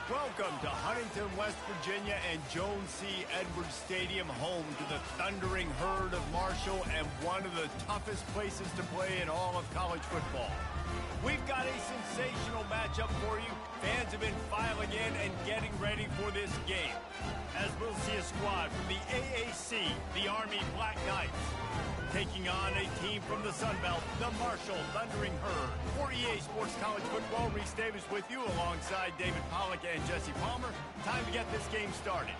Welcome to Huntington, West Virginia and Jones C. Edwards Stadium, home to the thundering herd of Marshall and one of the toughest places to play in all of college football. We've got a sensational matchup for you. Fans have been filing in and getting ready for this game, as we'll see a squad from the AAC, the Army Black Knights, taking on a team from the Sun Belt, the Marshall Thundering Herd. For EA Sports College Football, Reese Davis with you alongside David Pollack and Jesse Palmer. Time to get this game started.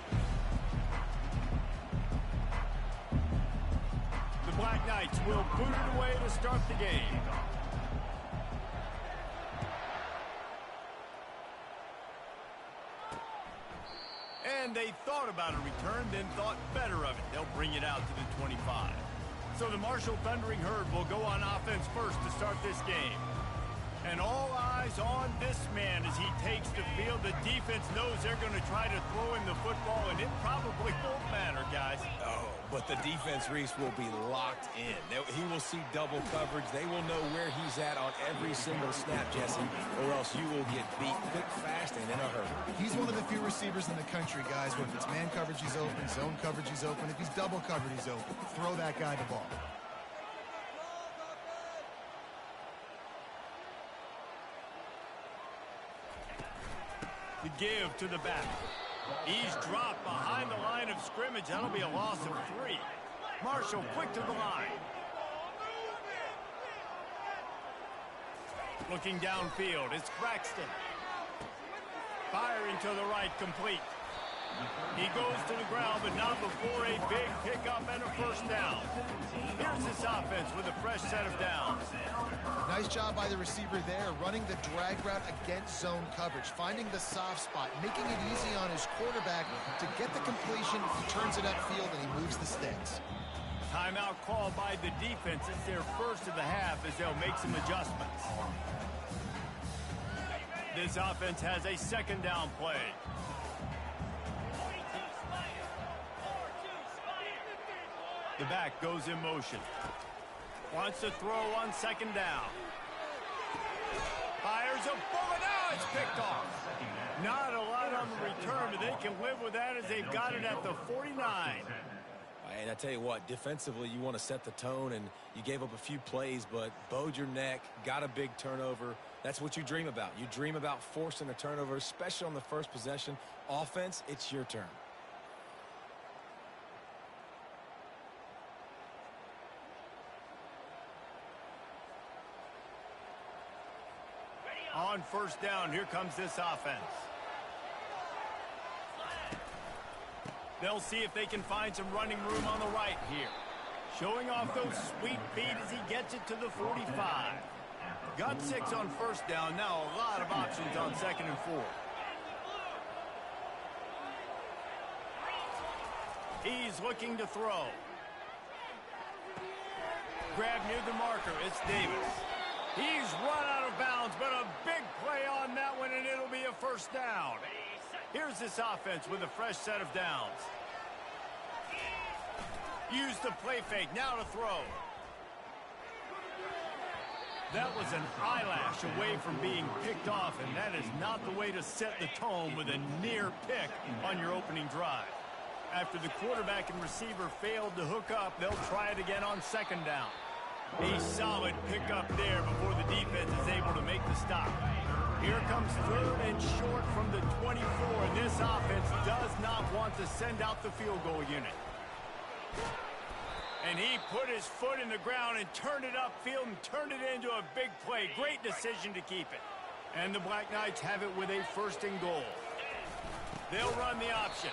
The Black Knights will boot it away to start the game. And they thought about a return, then thought better of it. They'll bring it out to the 25. So the Marshall Thundering Herd will go on offense first to start this game. And all eyes on this man as he takes the field. The defense knows they're going to try to throw him the football, and it probably won't matter, guys. Oh, but the defense, Reese, will be locked in. He will see double coverage. They will know where he's at on every single snap, Jesse, or else you will get beat quick, fast, and in a hurry. He's one of the few receivers in the country, guys, where if it's man coverage, he's open, zone coverage, he's open. If he's double covered, he's open. Throw that guy the ball. To give to the back. He's dropped behind the line of scrimmage. That'll be a loss of 3. Marshall quick to the line. Looking downfield, it's Braxton. Firing to the right, complete. He goes to the ground, but not before a big pickup and a first down. Here's this offense with a fresh set of downs. Nice job by the receiver there, running the drag route against zone coverage, finding the soft spot, making it easy on his quarterback to get the completion. He turns it upfield and he moves the sticks. Timeout called by the defense. It's their first of the half as they'll make some adjustments. This offense has a second down play. The back goes in motion. Wants to throw on second down. Fires a bullet. Now it's picked off. Not a lot on the return, but they can live with that as they've got it at the 49. And I tell you what, defensively, you want to set the tone, and you gave up a few plays, but bowed your neck, got a big turnover. That's what you dream about. You dream about forcing a turnover, especially on the first possession. Offense, it's your turn. On first down, here comes this offense. They'll see if they can find some running room on the right here. Showing off those sweet feet as he gets it to the 45. Got 6 on first down. Now a lot of options on second and 4. He's looking to throw. Grab near the marker. It's Davis. He's run out of bounds, but a big play on that one, and it'll be a first down. Here's this offense with a fresh set of downs. Use the play fake, now to throw. That was an eyelash away from being picked off, and that is not the way to set the tone with a near pick on your opening drive. After the quarterback and receiver failed to hook up, they'll try it again on second down. A solid pickup there before the defense is able to make the stop. Here comes third and short from the 24, and this offense does not want to send out the field goal unit. And he put his foot in the ground and turned it upfield and turned it into a big play. Great decision to keep it. And the Black Knights have it with a first and goal. They'll run the option.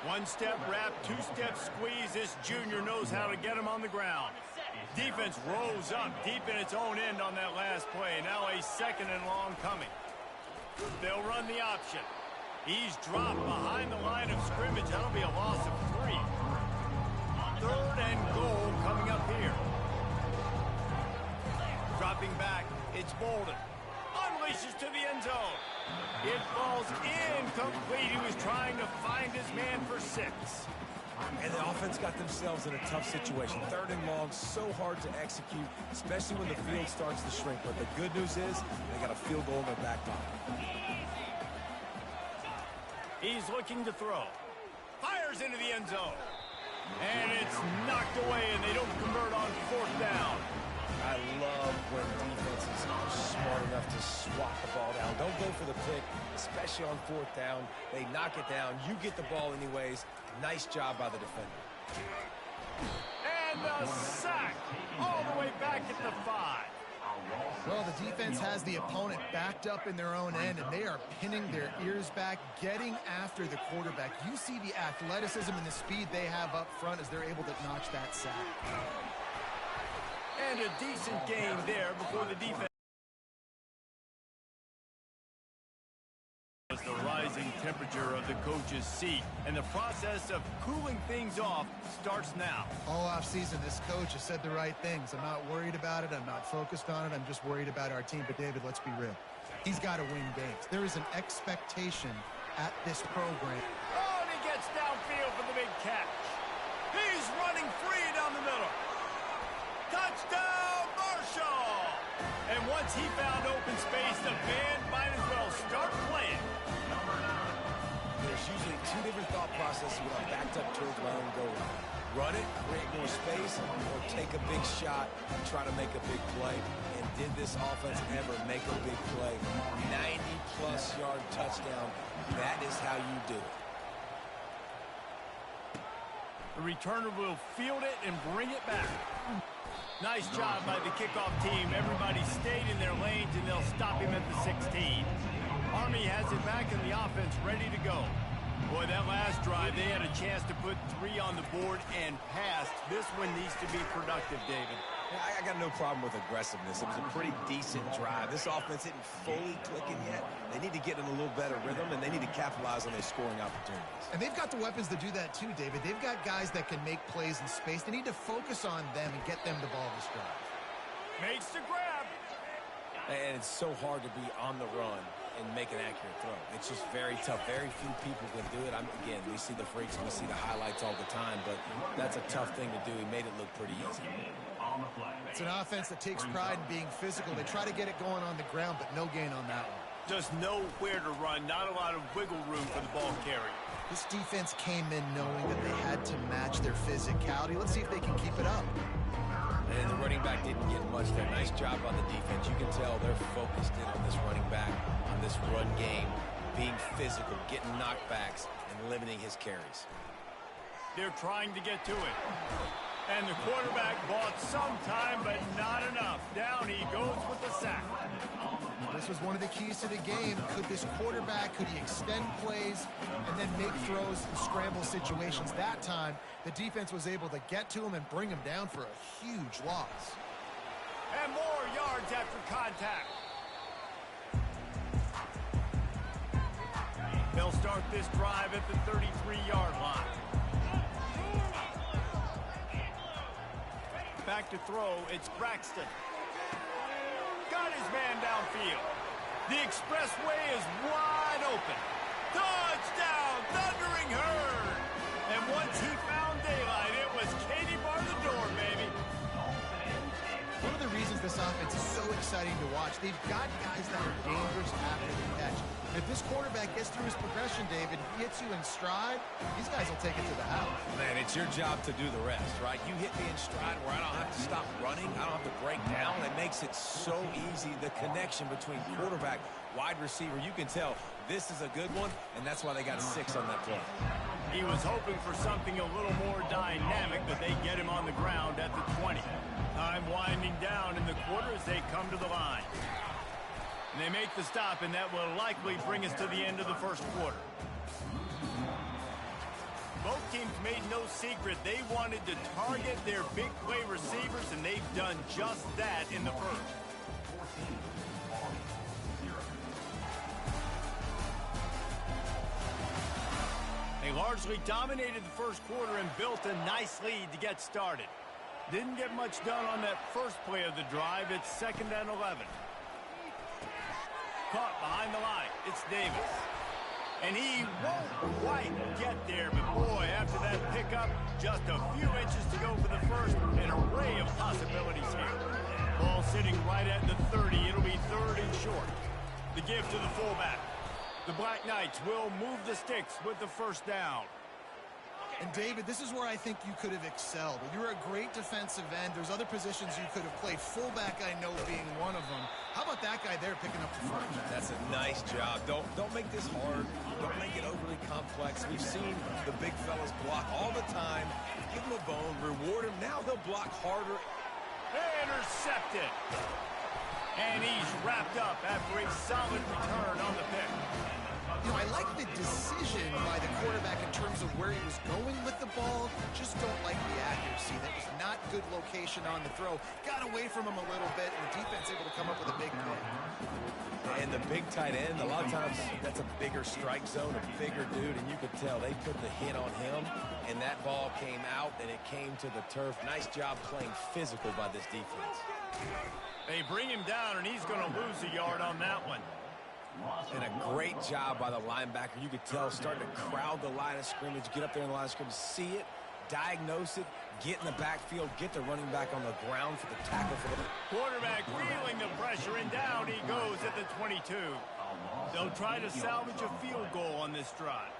One-step wrap, two-step squeeze. This junior knows how to get him on the ground. Defense rolls up deep in its own end on that last play. Now a second and long coming. They'll run the option. He's dropped behind the line of scrimmage. That'll be a loss of 3. Third and goal coming up here. Dropping back, it's Bolden. Unleashes to the end zone. It falls incomplete. He was trying to find his man for 6. And the offense got themselves in a tough situation. Third and long, so hard to execute, especially when the field starts to shrink. But the good news is they got a field goal in their back pocket. He's looking to throw. Fires into the end zone. And it's knocked away, and they don't convert on fourth down. I love when defenses are smart enough to swat the ball down. Don't go for the pick, especially on fourth down. They knock it down. You get the ball anyways. Nice job by the defender. And the sack all the way back at the 5. Well, the defense has the opponent backed up in their own end, and they are pinning their ears back, getting after the quarterback. You see the athleticism and the speed they have up front as they're able to notch that sack. And a decent game there before the defense. The rising temperature of the coach's seat, and the process of cooling things off starts now. All offseason, this coach has said the right things. I'm not worried about it. I'm not focused on it. I'm just worried about our team. But, David, let's be real. He's got to win games. There is an expectation at this program. Oh, and he gets downfield for the big catch. He's running free down the middle. Touchdown, Marshall! And once he found open space, the band might as well start playing. There's usually two different thought processes when I'm backed up towards my own goal line. Run it, create more space, or take a big shot and try to make a big play. And did this offense ever make a big play? 90-plus yard touchdown. That is how you do it. The returner will field it and bring it back. Nice job by the kickoff team. Everybody stayed in their lanes, and they'll stop him at the 16. Army has it back in the offense, ready to go. Boy, that last drive, they had a chance to put 3 on the board and passed. This one needs to be productive, David. I got no problem with aggressiveness. It was a pretty decent drive. This offense isn't fully clicking yet. They need to get in a little better rhythm, and they need to capitalize on their scoring opportunities. And they've got the weapons to do that too, David. They've got guys that can make plays in space. They need to focus on them and get them the ball this drive. Makes the grab. And it's so hard to be on the run and make an accurate throw. It's just very tough. Very few people can do it. Again, we see the freaks, we see the highlights all the time, but that's a tough thing to do. He made it look pretty easy. It's an offense that takes pride in being physical. They try to get it going on the ground, but no gain on that one. Just nowhere to run. Not a lot of wiggle room for the ball carrier. This defense came in knowing that they had to match their physicality. Let's see if they can keep it up. And the running back didn't get much there. Nice job on the defense. You can tell they're focused in on this running back, on this run game, being physical, getting knockbacks, and limiting his carries. They're trying to get to it. And the quarterback bought some time, but not enough. Down he goes with the sack. This was one of the keys to the game. Could this quarterback, could he extend plays and then make throws in scramble situations? That time, the defense was able to get to him and bring him down for a huge loss. And more yards after contact. They'll start this drive at the 33-yard line. Back to throw, it's Braxton. Got his man downfield. The expressway is wide open. Touchdown, Thundering Herd. And once he found daylight, it was Katie bar the door, baby. One of the reasons this offense is so exciting to watch, they've got guys that are dangerous after the catch. If this quarterback gets through his progression, David, hits you in stride, these guys will take it to the house. Man, it's your job to do the rest, right? You hit me in stride where I don't have to stop running. I don't have to break down. It makes it so easy, the connection between quarterback, wide receiver. You can tell this is a good one, and that's why they got 6 on that play. He was hoping for something a little more dynamic, but they get him on the ground at the 20. Time winding down in the quarter as they come to the line. And they make the stop, and that will likely bring us to the end of the first quarter. Both teams made no secret they wanted to target their big play receivers, and they've done just that in the first. They largely dominated the first quarter and built a nice lead to get started. Didn't get much done on that first play of the drive. It's 2nd and 11. Caught behind the line. It's Davis. And he won't quite get there, but boy, after that pickup, just a few inches to go for the first. An array of possibilities here. Ball sitting right at the 30. It'll be 3rd and short. The give to the fullback. The Black Knights will move the sticks with the first down. And, David, this is where I think you could have excelled. You're a great defensive end. There's other positions you could have played. Fullback, I know, being one of them. How about that guy there picking up the front? That's a nice job. Don't make this hard. Don't make it overly complex. We've seen the big fellas block all the time. Give him a bone. Reward him. Now he'll block harder. Intercepted. And he's wrapped up after a solid return on the pick. You know, I like the decision by the quarterback in terms of where he was going with the ball. Just don't like the accuracy. That was not good location on the throw. Got away from him a little bit, and the defense able to come up with a big play. And the big tight end, a lot of times that's a bigger strike zone, a bigger dude, and you could tell they put the hit on him, and that ball came out, and it came to the turf. Nice job playing physical by this defense. They bring him down, and he's going to lose a yard on that one. And a great job by the linebacker. You could tell starting to crowd the line of scrimmage, get up there in the line of scrimmage, see it, diagnose it, get in the backfield, get the running back on the ground for the tackle. Quarterback feeling the pressure, and down he goes at the 22. They'll try to salvage a field goal on this drive.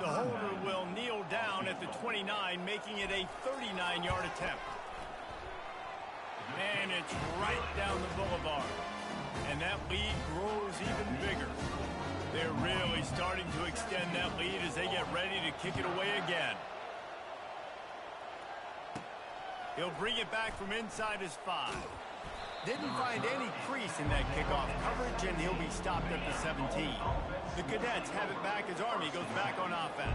The holder will kneel down at the 29, making it a 39-yard attempt. And it's right down the boulevard. And that lead grows even bigger. They're really starting to extend that lead as they get ready to kick it away again. He'll bring it back from inside his 5. Didn't find any crease in that kickoff coverage, and he'll be stopped at the 17. The Cadets have it back as Army goes back on offense.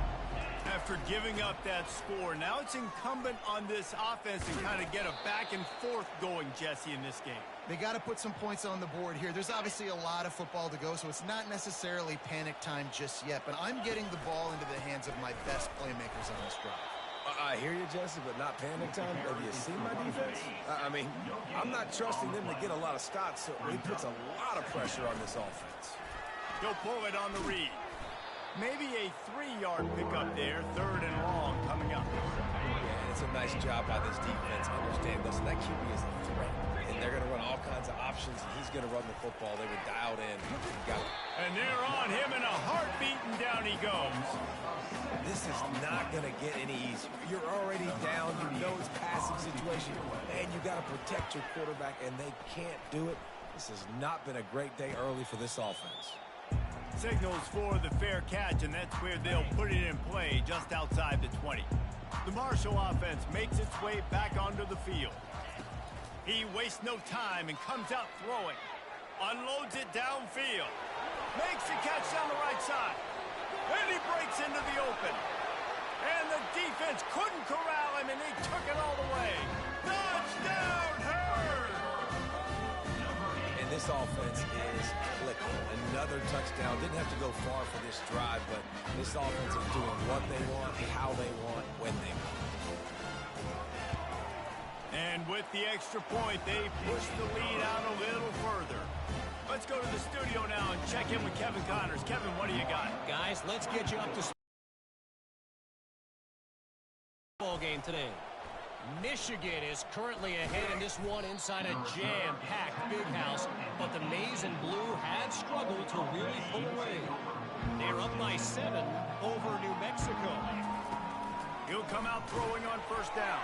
After giving up that score, now it's incumbent on this offense to kind of get a back and forth going, Jesse, in this game. They got to put some points on the board here. There's obviously a lot of football to go, so it's not necessarily panic time just yet, but I'm getting the ball into the hands of my best playmakers on this drive. I hear you, Jesse, but not panic time. Have you seen my defense? I mean, I'm not trusting them to get a lot of stops, so he puts a lot of pressure on this offense. He'll pull it on the read. Maybe a 3-yard pickup there, 3rd and long coming up. Yeah, it's a nice job by this defense. Understand, listen, that QB is a threat, and they're going to run all kinds of options, and he's going to run the football. They were dialed in. And they're on him in a heartbeat, and down he goes. This is not going to get any easier. You're already down. You know it's passing situation, and you got to protect your quarterback, and they can't do it. This has not been a great day early for this offense. Signals for the fair catch, and that's where they'll put it in play just outside the 20. The Marshall offense makes its way back onto the field. He wastes no time and comes out throwing. Unloads it downfield. Makes the catch down the right side. And he breaks into the open. And the defense couldn't corral him, and they took it all the way. Touchdown, Herd! And this offense is clicking. Another touchdown. Didn't have to go far for this drive, but this offense is doing what they want, how they want, when they want. And with the extra point, they push the lead out a little further. Let's go to the studio now and check in with Kevin Connors. Kevin, what do you got? Guys, let's get you up to ball game today. Michigan is currently ahead in this one inside a jam-packed big house, but the maize and blue had struggled to really pull away. They're up by 7 over New Mexico. He'll come out throwing on first down.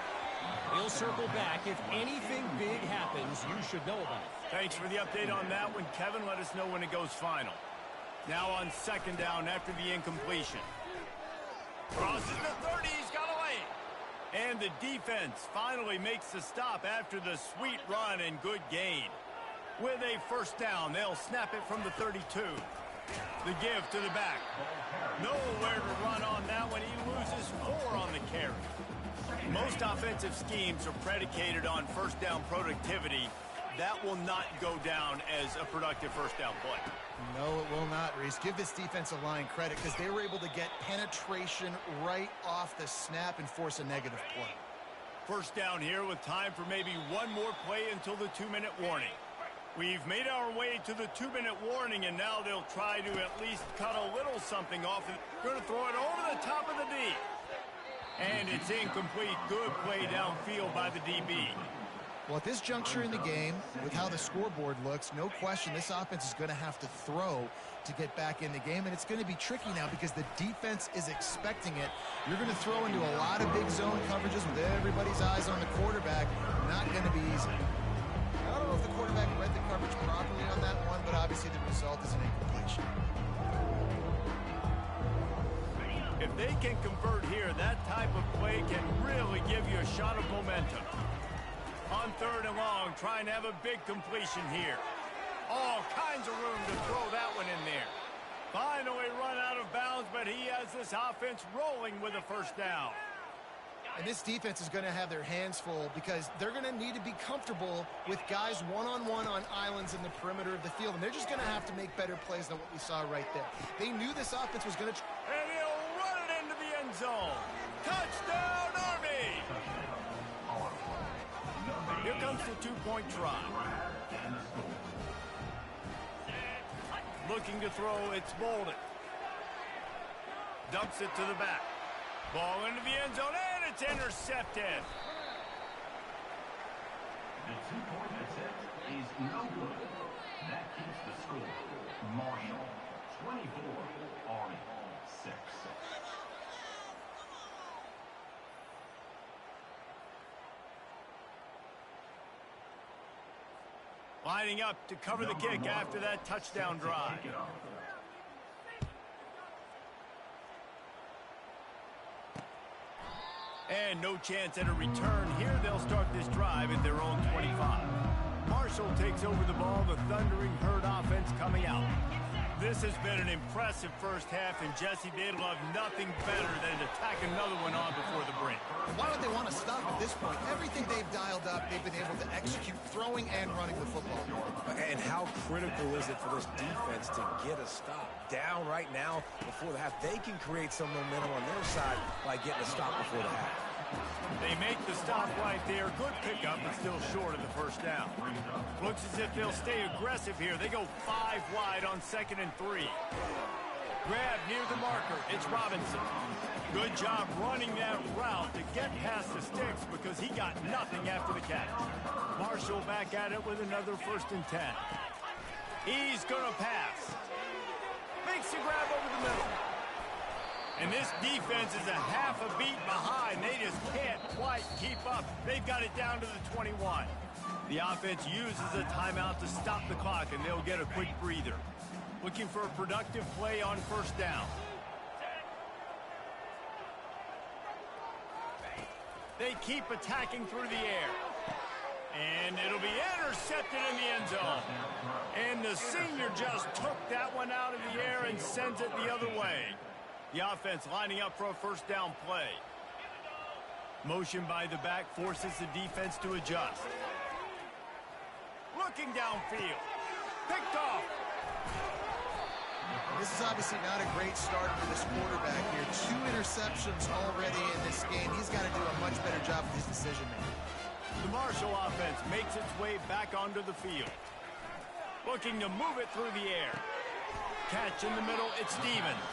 He'll circle back. If anything big happens, you should know about it. Thanks for the update on that one, Kevin. Let us know when it goes final. Now on second down after the incompletion. Crosses the 30. He's got away. And the defense finally makes the stop after the sweet run and good gain. With a first down, they'll snap it from the 32. The give to the back. Nowhere to run on that one. He loses 4 on the carry. Most offensive schemes are predicated on first down productivity. That will not go down as a productive first down play. No, it will not, Reese. Give this defensive line credit because they were able to get penetration right off the snap and force a negative play. First down here with time for maybe one more play until the 2-minute warning. We've made our way to the 2-minute warning, and now they'll try to at least cut a little something off. They're going to throw it over the top of the D. And it's incomplete. Good play downfield by the DB. Well, at this juncture in the game, with how the scoreboard looks, no question this offense is going to have to throw to get back in the game, and it's going to be tricky now because the defense is expecting it. You're going to throw into a lot of big zone coverages with everybody's eyes on the quarterback. Not going to be easy. I don't know if the quarterback read the coverage properly on that one, but obviously the result is an incompletion. If they can convert here, that type of play can really give you a shot of momentum. On 3rd and long, trying to have a big completion here. All kinds of room to throw that one in there. Finally run out of bounds, but he has this offense rolling with a first down. And this defense is going to have their hands full because they're going to need to be comfortable with guys one-on-one on islands in the perimeter of the field. And they're just going to have to make better plays than what we saw right there. They knew this offense was going to... And he'll run it into the end zone. Touchdown, Army! Here comes the two-point try. Looking to throw, it's Bolden. Dumps it to the back. Ball into the end zone, and it's intercepted. The two-point attempt is no good. That keeps the score. Marshall, 24, Army, 6. Lining up to cover the kick after that touchdown drive. And no chance at a return here. They'll start this drive at their own 25. Marshall takes over the ball. The Thundering Herd offense coming out. This has been an impressive first half, and Jesse, they'd love nothing better than to tack another one on before the break. Why would they want to stop at this point? Everything they've dialed up, they've been able to execute throwing and running the football. And how critical is it for this defense to get a stop? Down right now before the half. They can create some momentum on their side by getting a stop before the half. They make the stop right there. Good pickup, but still short of the first down. Looks as if they'll stay aggressive here. They go 5 wide on 2nd and 3. Grab near the marker. It's Robinson. Good job running that route to get past the sticks because he got nothing after the catch. Marshall back at it with another 1st and 10. He's going to pass. Makes the grab over the middle. And this defense is a half a beat behind. They just can't quite keep up. They've got it down to the 21. The offense uses a timeout to stop the clock, and they'll get a quick breather. Looking for a productive play on 1st down. They keep attacking through the air. And it'll be intercepted in the end zone. And the senior just took that one out of the air and sends it the other way. The offense lining up for a 1st down play. Motion by the back forces the defense to adjust. Looking downfield. Picked off. This is obviously not a great start for this quarterback here. 2 interceptions already in this game. He's got to do a much better job with his decision-making. The Marshall offense makes its way back onto the field. Looking to move it through the air. Catch in the middle, it's Stevens.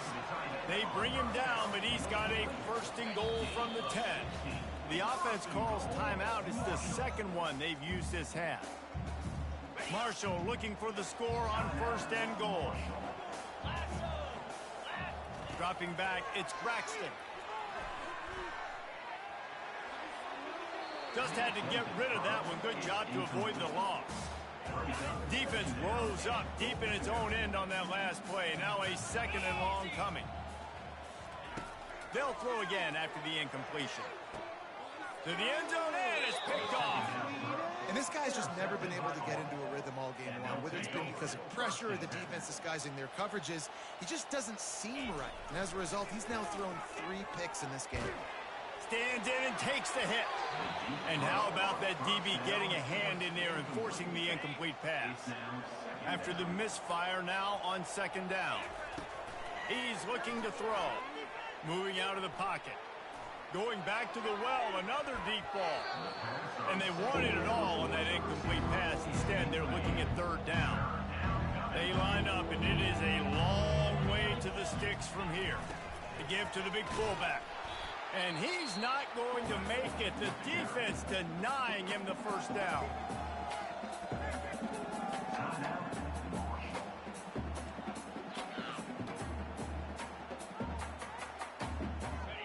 They bring him down, but he's got a 1st and goal from the 10. The offense calls timeout. It's the 2nd one they've used this half. Marshall looking for the score on 1st and goal. Dropping back, it's Braxton. Just had to get rid of that one. Good job to avoid the loss. Defense rose up deep in its own end on that last play. Now a 2nd and long coming. They'll throw again after the incompletion. To the end zone, and it's picked off. And this guy's just never been able to get into a rhythm all game long, whether it's been because of pressure or the defense disguising their coverages. He just doesn't seem right. And as a result, he's now thrown 3 picks in this game. Stands in and takes the hit. And how about that DB getting a hand in there and forcing the incomplete pass? After the misfire, now on 2nd down. He's looking to throw. Moving out of the pocket. Going back to the well, another deep ball. And they wanted it all on that incomplete pass. Instead, they're looking at 3rd down. They line up, and it is a long way to the sticks from here. To give to the big fullback. And he's not going to make it. The defense denying him the first down.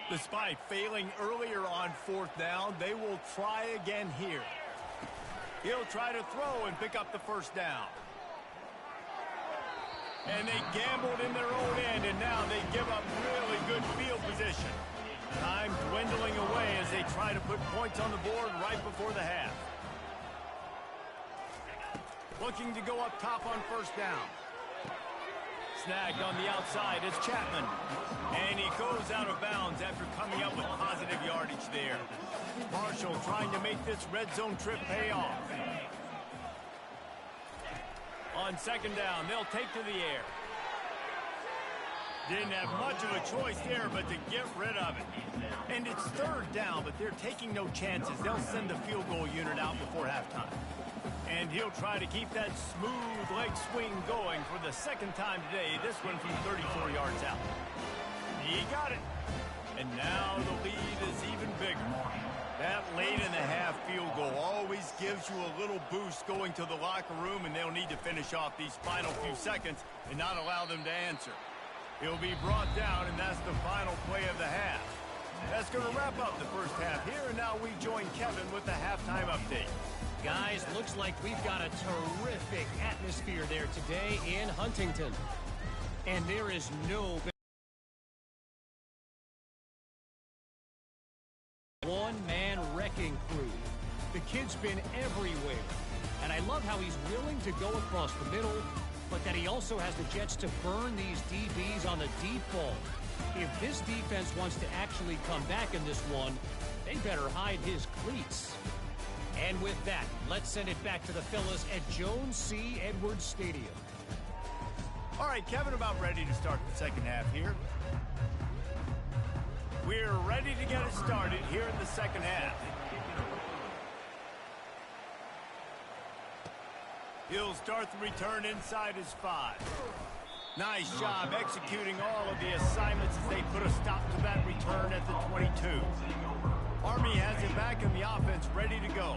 Despite failing earlier on fourth down, they will try again here. He'll try to throw and pick up the first down. And they gambled in their own end, and now they give up really good field position. Time dwindling away as they try to put points on the board right before the half. Looking to go up top on first down. Snagged on the outside is Chapman. And he goes out of bounds after coming up with positive yardage there. Marshall trying to make this red zone trip pay off. On second down, they'll take to the air. Didn't have much of a choice there but to get rid of it. And it's third down, but they're taking no chances. They'll send the field goal unit out before halftime. And he'll try to keep that smooth leg swing going for the second time today. This one from 34 yards out. He got it. And now the lead is even bigger. That late in the half field goal always gives you a little boost going to the locker room, and they'll need to finish off these final few seconds and not allow them to answer. He'll be brought down, and that's the final play of the half. That's going to wrap up the first half here, and now we join Kevin with the halftime update. Guys, looks like we've got a terrific atmosphere there today in Huntington. And there is no one-man wrecking crew. The kid's been everywhere. And I love how he's willing to go across the middle, but that he also has the jets to burn these DBs on the deep ball. If this defense wants to actually come back in this one, they better hide his cleats. And with that, let's send it back to the fellas at Jones C. Edwards Stadium. All right, Kevin, about ready to start the second half here. We're ready to get it started here in the second half. He'll start the return inside his 5. Nice job executing all of the assignments as they put a stop to that return at the 22. Army has it back in the offense ready to go.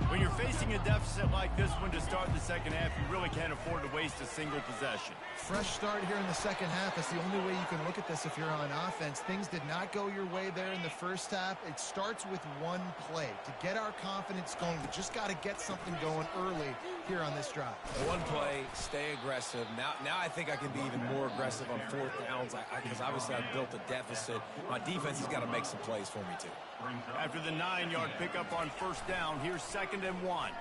When you're facing a deficit like this one to start the second half, you really can't afford to waste a single possession. Fresh start here in the second half. That's the only way you can look at this if you're on offense. Things did not go your way there in the first half. It starts with one play. To get our confidence going, we just got to get something going early here on this drive. One play, stay aggressive. Now I think I can be even more aggressive on fourth downs because obviously I've built a deficit. My defense has got to make some plays for me, too. After the 9-yard pickup on first down, here's 2nd and 1.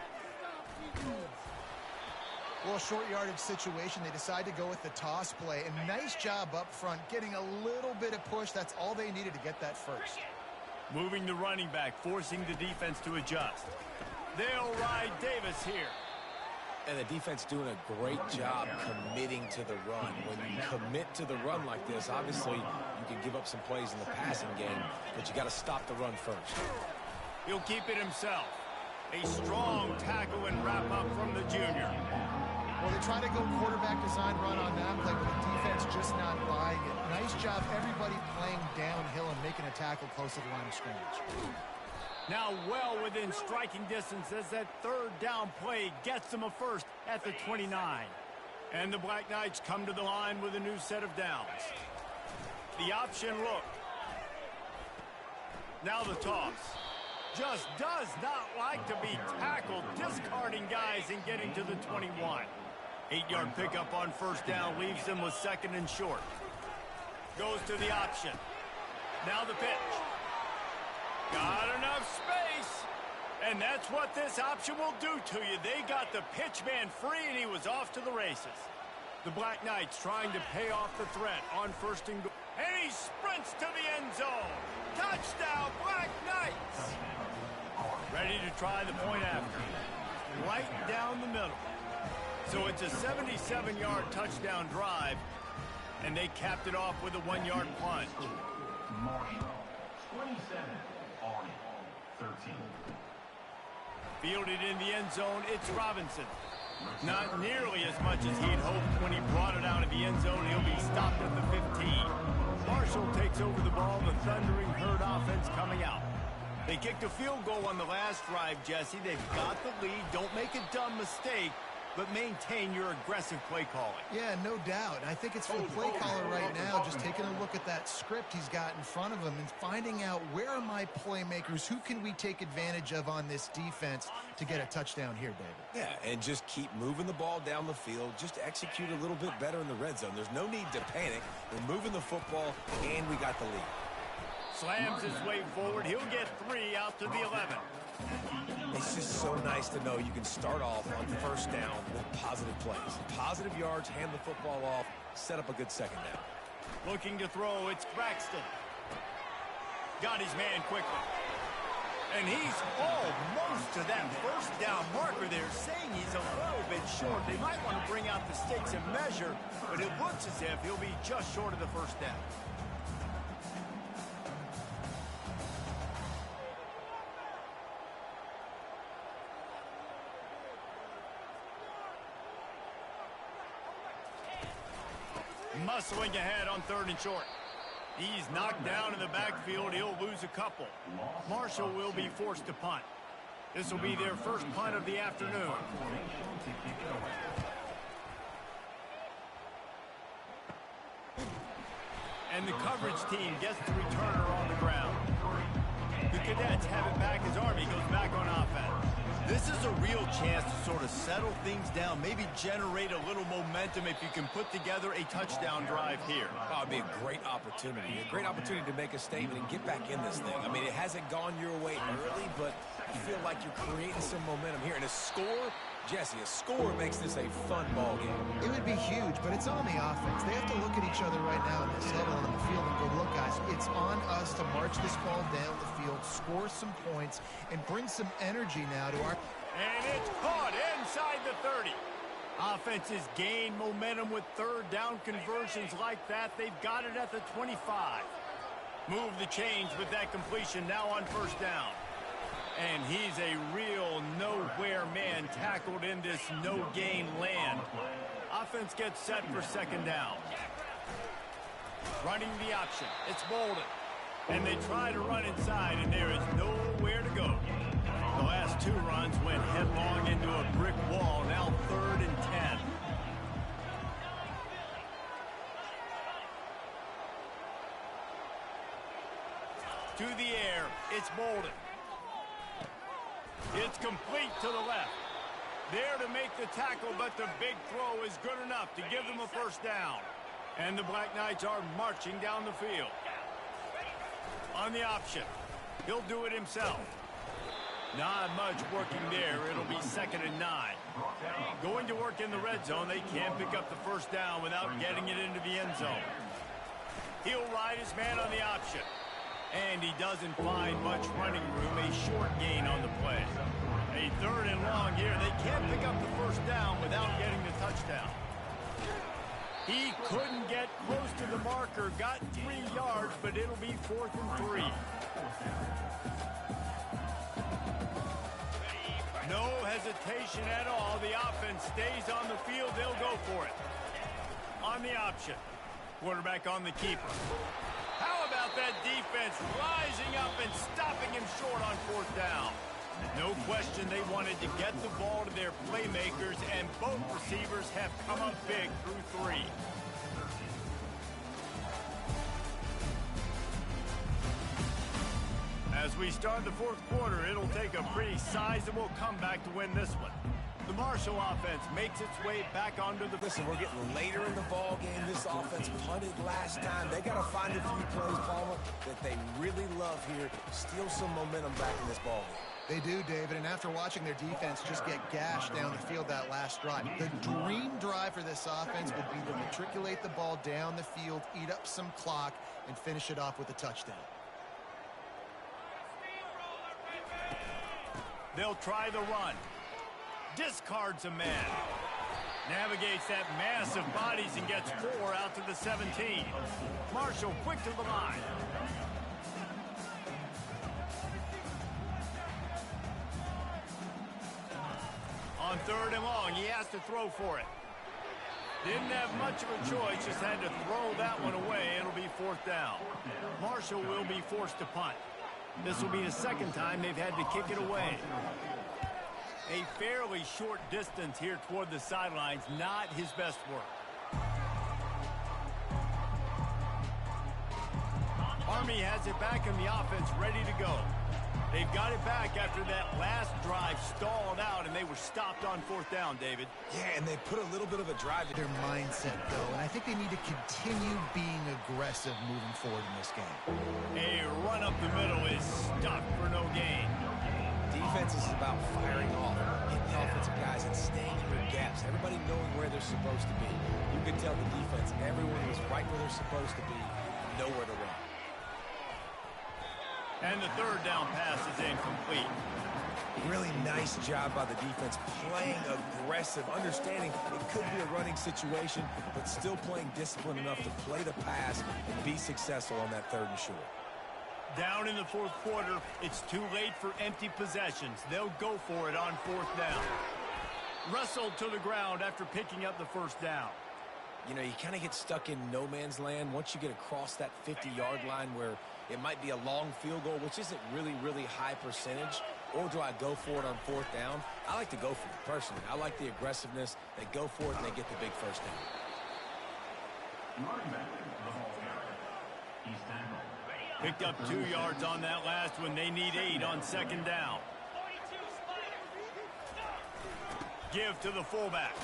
Well, short yardage situation, they decide to go with the toss play. And nice job up front, getting a little bit of push. That's all they needed to get that first. Moving the running back, forcing the defense to adjust. They'll ride Davis here. And the defense doing a great job committing to the run. When you commit to the run like this, obviously you can give up some plays in the passing game, but you got to stop the run first. He'll keep it himself. A strong tackle and wrap up from the junior. Well, they try to go quarterback design run on that play, but the defense just not buying it. Nice job, everybody playing downhill and making a tackle close to the line of scrimmage. Now well within striking distance as that third down play gets them a first at the 29. And the Black Knights come to the line with a new set of downs. The option look. Now the toss. Just does not like to be tackled, discarding guys and getting to the 21. 8-yard pickup on first down leaves them with 2nd and short. Goes to the option. Now the pitch. Got enough space. And that's what this option will do to you. They got the pitch man free, and he was off to the races. The Black Knights trying to pay off the threat on 1st and goal. And he sprints to the end zone. Touchdown, Black Knights. Ready to try the point after. Right down the middle. So it's a 77-yard touchdown drive, and they capped it off with a 1-yard plunge. Marshall, 27. Army, 13. Fielded in the end zone, it's Robinson. Not nearly as much as he'd hoped when he brought it out of the end zone. He'll be stopped at the 15. Marshall takes over the ball. The thundering herd offense coming out. They kicked a field goal on the last drive, Jesse. They've got the lead. Don't make a dumb mistake, but maintain your aggressive play calling. Yeah, no doubt. I think it's for the play caller right now, just taking a look at that script he's got in front of him and finding out where are my playmakers, who can we take advantage of on this defense to get a touchdown here, David. Yeah, and just keep moving the ball down the field. Just execute a little bit better in the red zone. There's no need to panic. We're moving the football, and we got the lead. Slams his way forward. He'll get 3 out to the 11. It's just so nice to know you can start off on first down with positive plays. Positive yards, hand the football off, set up a good second down. Looking to throw, it's Braxton. Got his man quickly. And he's almost to that first down marker there, saying he's a little bit short. They might want to bring out the stakes and measure, but it looks as if he'll be just short of the first down. Muscling ahead on 3rd and short. He's knocked down in the backfield. He'll lose a couple. Marshall will be forced to punt. This will be their first punt of the afternoon. And the coverage team gets the returner on the ground. The Cadets have it back as Army goes back on offense. This is a real chance to sort of settle things down, maybe generate a little momentum if you can put together a touchdown drive here. Oh, it'd be a great opportunity to make a statement and get back in this thing. I mean, it hasn't gone your way early, but I feel like you're creating some momentum here. And a score, Jesse, a score makes this a fun ball game. It would be huge, but it's on the offense. They have to look at each other right now in this huddle on the field and go, look, guys, it's on us to march this ball down the field, score some points, and bring some energy now to our... And it's caught inside the 30. Offenses gain momentum with 3rd down conversions like that. They've got it at the 25. Move the chains with that completion now on 1st down. And he's a real nowhere man tackled in this no-gain land. Offense gets set for 2nd down. Running the option. It's Bolden. And they try to run inside, and there is nowhere to go. The last 2 runs went headlong into a brick wall. Now 3rd and 10. To the air. It's Bolden. It's complete to the left. There to make the tackle, but the big throw is good enough to give them a 1st down. And the Black Knights are marching down the field. On the option. He'll do it himself. Not much working there. It'll be 2nd and 9. Going to work in the red zone. They can't pick up the 1st down without getting it into the end zone. He'll ride his man on the option. And he doesn't find much running room. A short gain on the play. A 3rd and long here. They can't pick up the 1st down without getting the touchdown. He couldn't get close to the marker. Got 3 yards, but it'll be 4th and 3. No hesitation at all. The offense stays on the field. They'll go for it. On the option. Quarterback on the keeper. How about that defense rising up and stopping him short on 4th down? No question they wanted to get the ball to their playmakers, and both receivers have come up big through 3. As we start the 4th quarter, it'll take a pretty sizable comeback to win this one. The Marshall offense makes its way back onto the... Listen, we're getting later in the ball game. This offense punted last time. They got to find a few plays, Palmer, that they really love here. Steal some momentum back in this ball game. They do, David, and after watching their defense just get gashed down the field that last drive, the dream drive for this offense would be to matriculate the ball down the field, eat up some clock, and finish it off with a touchdown. They'll try the run. Discards a man. Navigates that mass of bodies and gets 4 out to the 17. Marshall quick to the line. On 3rd and long. He has to throw for it. Didn't have much of a choice, just had to throw that one away. It'll be 4th down. Marshall will be forced to punt. This will be the 2nd time they've had to kick it away. A fairly short distance here toward the sidelines, not his best work. Army has it back in the offense, ready to go. They've got it back after that last drive stalled out, and they were stopped on 4th down, David. Yeah, and they put a little bit of a drive. Their mindset, though, and I think they need to continue being aggressive moving forward in this game. A run up the middle is stuck for no gain. Defense is about firing off, hitting the offensive guys, and staying in their gaps. Everybody knowing where they're supposed to be. You could tell the defense, everyone was right where they're supposed to be, nowhere to run. And the 3rd down pass is incomplete. Really nice job by the defense, playing aggressive, understanding it could be a running situation, but still playing disciplined enough to play the pass and be successful on that 3rd and short. Down in the 4th quarter, it's too late for empty possessions. They'll go for it on 4th down. Wrestled to the ground after picking up the 1st down. You know, you kind of get stuck in no man's land once you get across that 50-yard line where it might be a long field goal, which isn't really high percentage. Or do I go for it on 4th down? I like to go for it, personally. I like the aggressiveness. They go for it, and they get the big 1st down. Running back, the ball carrier. He's tackled. Picked up 2 yards on that last one. They need 8 on 2nd down. Give to the fullback.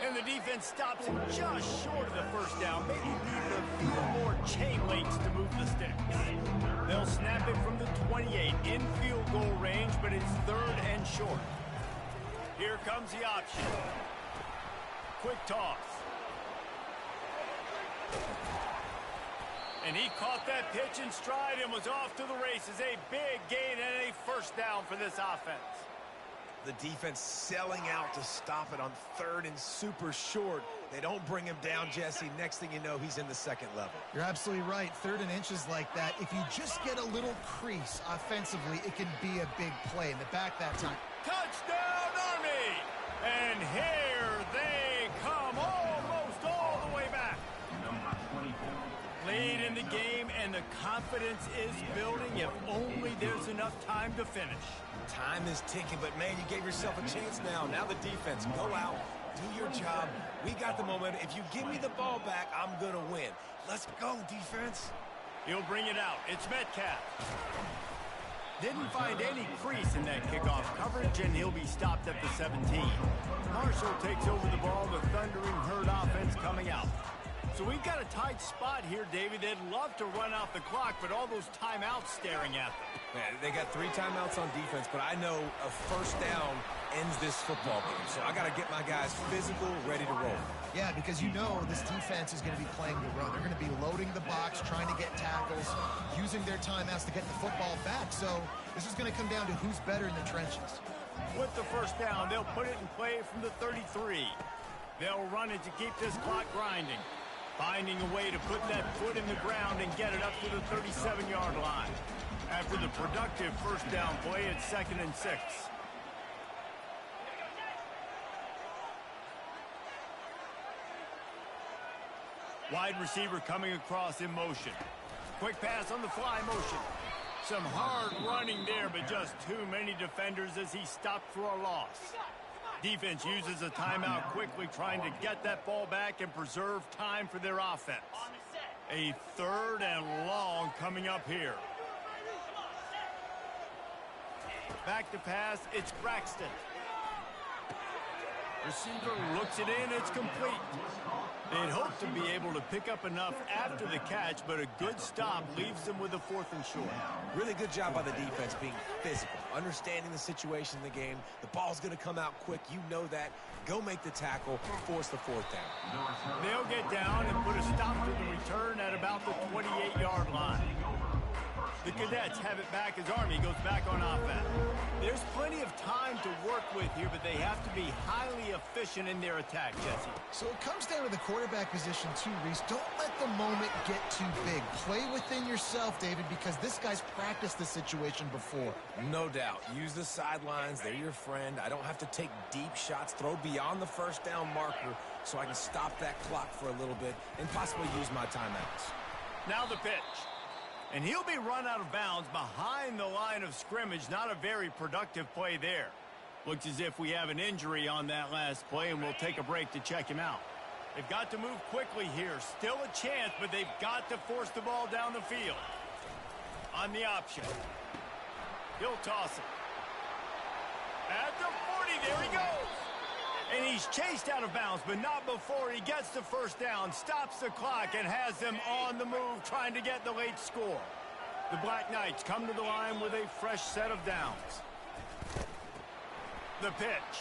And the defense stops him just short of the 1st down. Maybe need a few more chain links to move the sticks. They'll snap it from the 28 in field goal range, but it's 3rd and short. Here comes the option. Quick toss. And he caught that pitch in stride and was off to the races. A big gain and a 1st down for this offense. The defense selling out to stop it on 3rd and super short. They don't bring him down, Jesse. Next thing you know, he's in the 2nd level. You're absolutely right. 3rd and inches like that, if you just get a little crease offensively, it can be a big play in the back that time. Touchdown, Army! And here they come, almost all the way back. Number 24. Lead in the game, and the confidence is building if only there's enough time to finish. Time is ticking, but, man, you gave yourself a chance now. Now the defense, go out, do your job. We got the momentum. If you give me the ball back, I'm going to win. Let's go, defense. He'll bring it out. It's Metcalf. Didn't find any crease in that kickoff coverage, and he'll be stopped at the 17. Marshall takes over the ball. The Thundering Herd offense coming out. So we've got a tight spot here, David. They'd love to run out the clock, but all those timeouts staring at them. Man, they got 3 timeouts on defense, but I know a 1st down ends this football game. So I got to get my guys physical, ready to roll. Yeah, because you know this defense is going to be playing the run. They're going to be loading the box, trying to get tackles, using their timeouts to get the football back. So this is going to come down to who's better in the trenches. With the 1st down, they'll put it in play from the 33. They'll run it to keep this clock grinding. Finding a way to put that foot in the ground and get it up to the 37-yard line. After the productive 1st down play, it's 2nd and 6. Wide receiver coming across in motion. Quick pass on the fly motion. Some hard running there, but just too many defenders as he stopped for a loss. Defense uses a timeout quickly, trying to get that ball back and preserve time for their offense. A 3rd and long coming up here. Back to pass, it's Braxton. Receiver looks it in, it's complete. They'd hope to be able to pick up enough after the catch, but a good stop leaves them with a 4th and short. Really good job by the defense being physical, understanding the situation in the game. The ball's going to come out quick. You know that. Go make the tackle, force the 4th down. They'll get down and put a stop to the return at about the 28-yard line. The Cadets have it back as Army goes back on offense. There's plenty of time to work with here, but they have to be highly efficient in their attack, Jesse. So it comes down to the quarterback position too, Reese. Don't let the moment get too big. Play within yourself, David, because this guy's practiced this situation before. No doubt. Use the sidelines. They're your friend. I don't have to take deep shots, throw beyond the first down marker so I can stop that clock for a little bit and possibly use my timeouts. Now the pitch. And he'll be run out of bounds behind the line of scrimmage. Not a very productive play there. Looks as if we have an injury on that last play, and we'll take a break to check him out. They've got to move quickly here. Still a chance, but they've got to force the ball down the field. On the option. He'll toss it. At the 40, there he goes. And he's chased out of bounds, but not before he gets the first down, stops the clock, and has them on the move trying to get the late score. The Black Knights come to the line with a fresh set of downs. The pitch.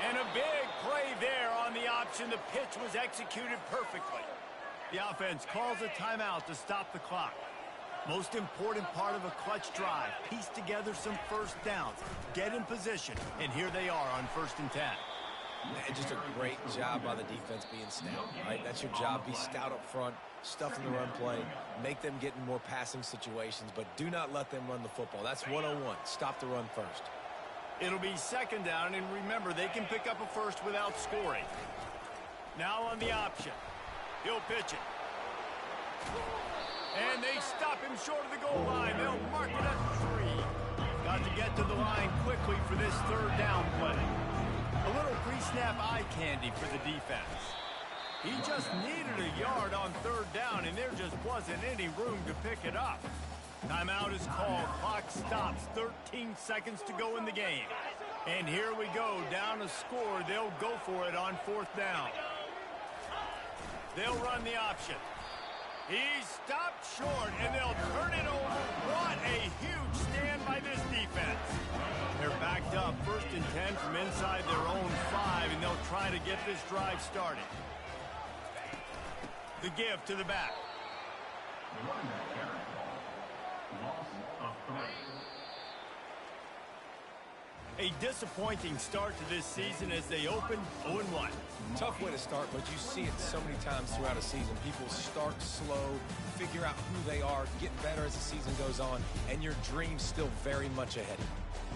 And a big play there on the option. The pitch was executed perfectly. The offense calls a timeout to stop the clock. Most important part of a clutch drive. Piece together some first downs. Get in position. And here they are on 1st and 10. And just a great job by the defense being stout, right? That's your job. Be stout up front, stuff in the run play, make them get in more passing situations, but do not let them run the football. That's 101. Stop the run first. It'll be 2nd down, and remember, they can pick up a first without scoring. Now on the option. He'll pitch it. And they stop him short of the goal line. They'll mark it at 3. Got to get to the line quickly for this 3rd down play. A little pre-snap eye candy for the defense. He just needed a yard on 3rd down, and there just wasn't any room to pick it up. Timeout is called. Clock stops. 13 seconds to go in the game. And here we go. Down a score. They'll go for it on 4th down. They'll run the option. He's stopped short, and they'll turn it over. What a huge stand by this defense. They're backed up 1st and 10 from inside their own 5, and they'll try to get this drive started. The give to the back. A disappointing start to this season as they open 0-1. Tough way to start, but you see it so many times throughout a season. People start slow, figure out who they are, get better as the season goes on, and your dream's still very much ahead.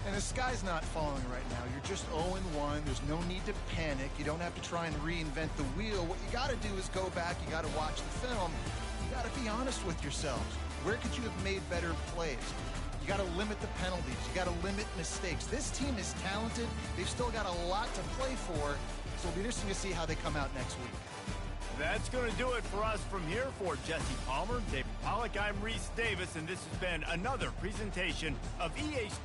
And the sky's not falling right now. You're just 0-1. There's no need to panic. You don't have to try and reinvent the wheel. What you got to do is go back. You got to watch the film. You got to be honest with yourselves. Where could you have made better plays? You got to limit the penalties. You got to limit mistakes. This team is talented. They've still got a lot to play for. So it'll be interesting to see how they come out next week. That's going to do it for us from here. For Jesse Palmer, David Pollack, I'm Reese Davis, and this has been another presentation of EA Sports.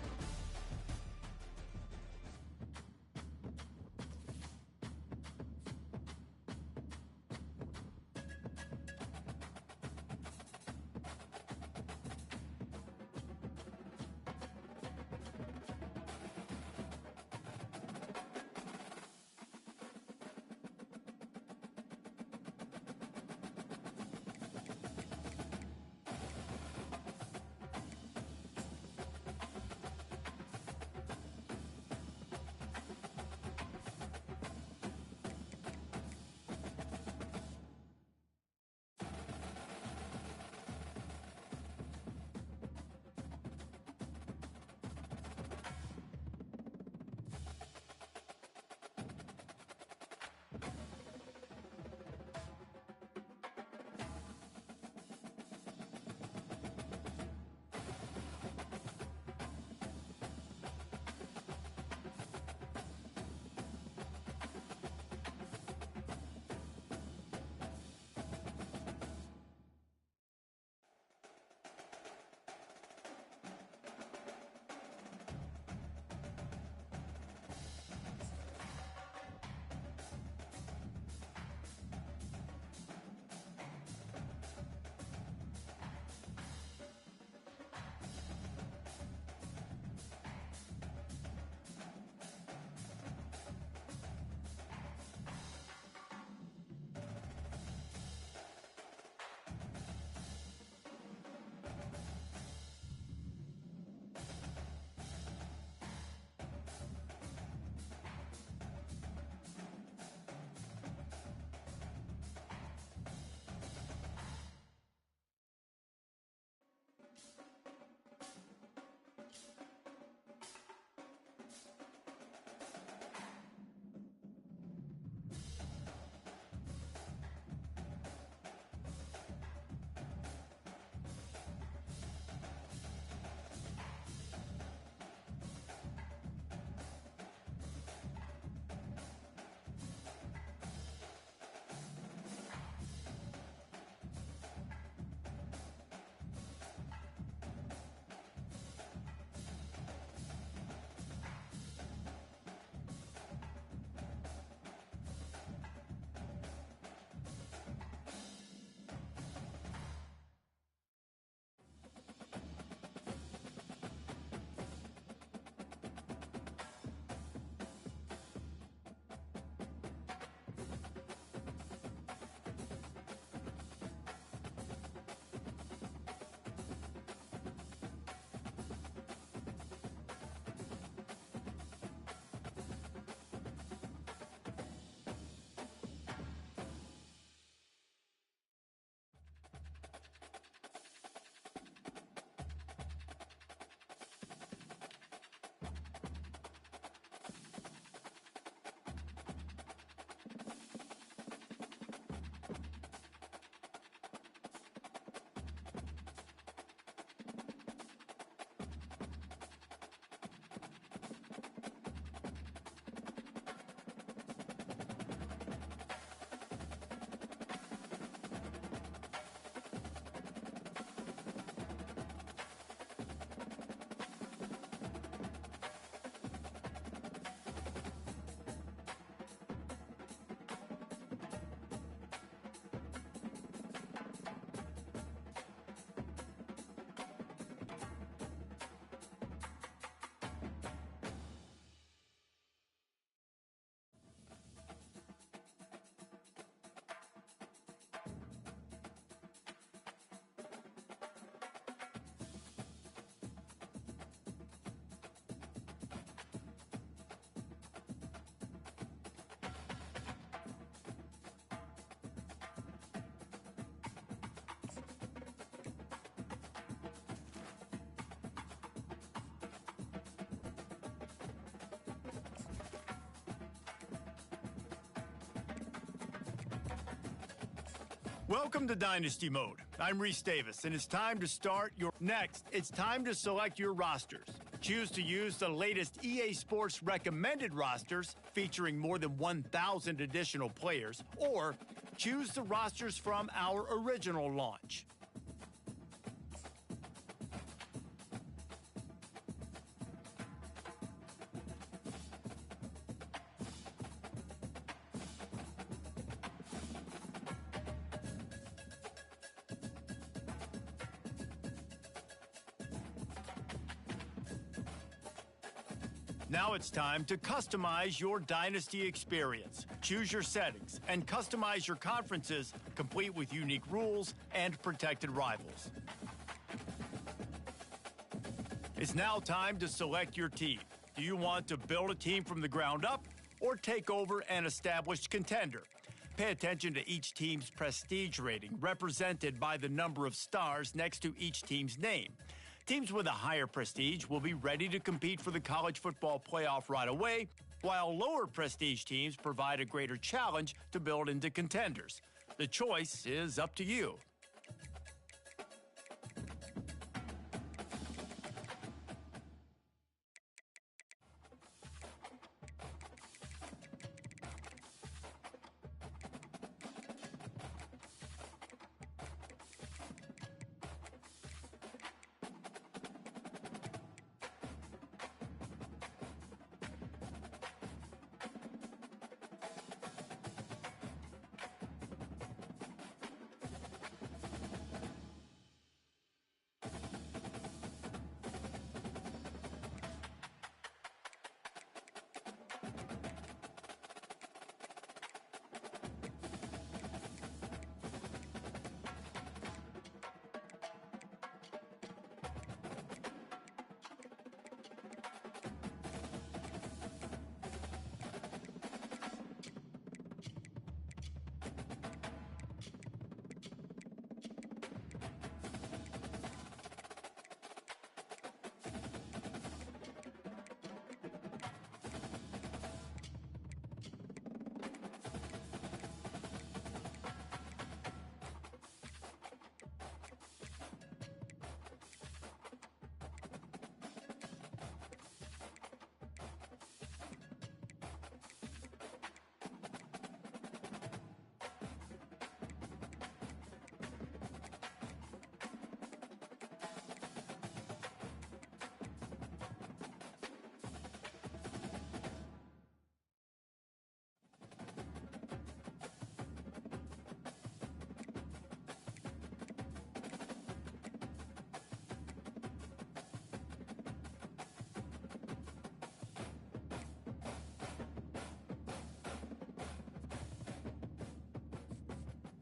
Welcome to Dynasty Mode. I'm Reese Davis, and it's time to start your... Next, it's time to select your rosters. Choose to use the latest EA Sports recommended rosters, featuring more than 1,000 additional players, or choose the rosters from our original launch. Now it's time to customize your Dynasty experience. Choose your settings and customize your conferences, complete with unique rules and protected rivals. It's now time to select your team. Do you want to build a team from the ground up or take over an established contender? Pay attention to each team's prestige rating, represented by the number of stars next to each team's name. Teams with a higher prestige will be ready to compete for the college football playoff right away, while lower prestige teams provide a greater challenge to build into contenders. The choice is up to you.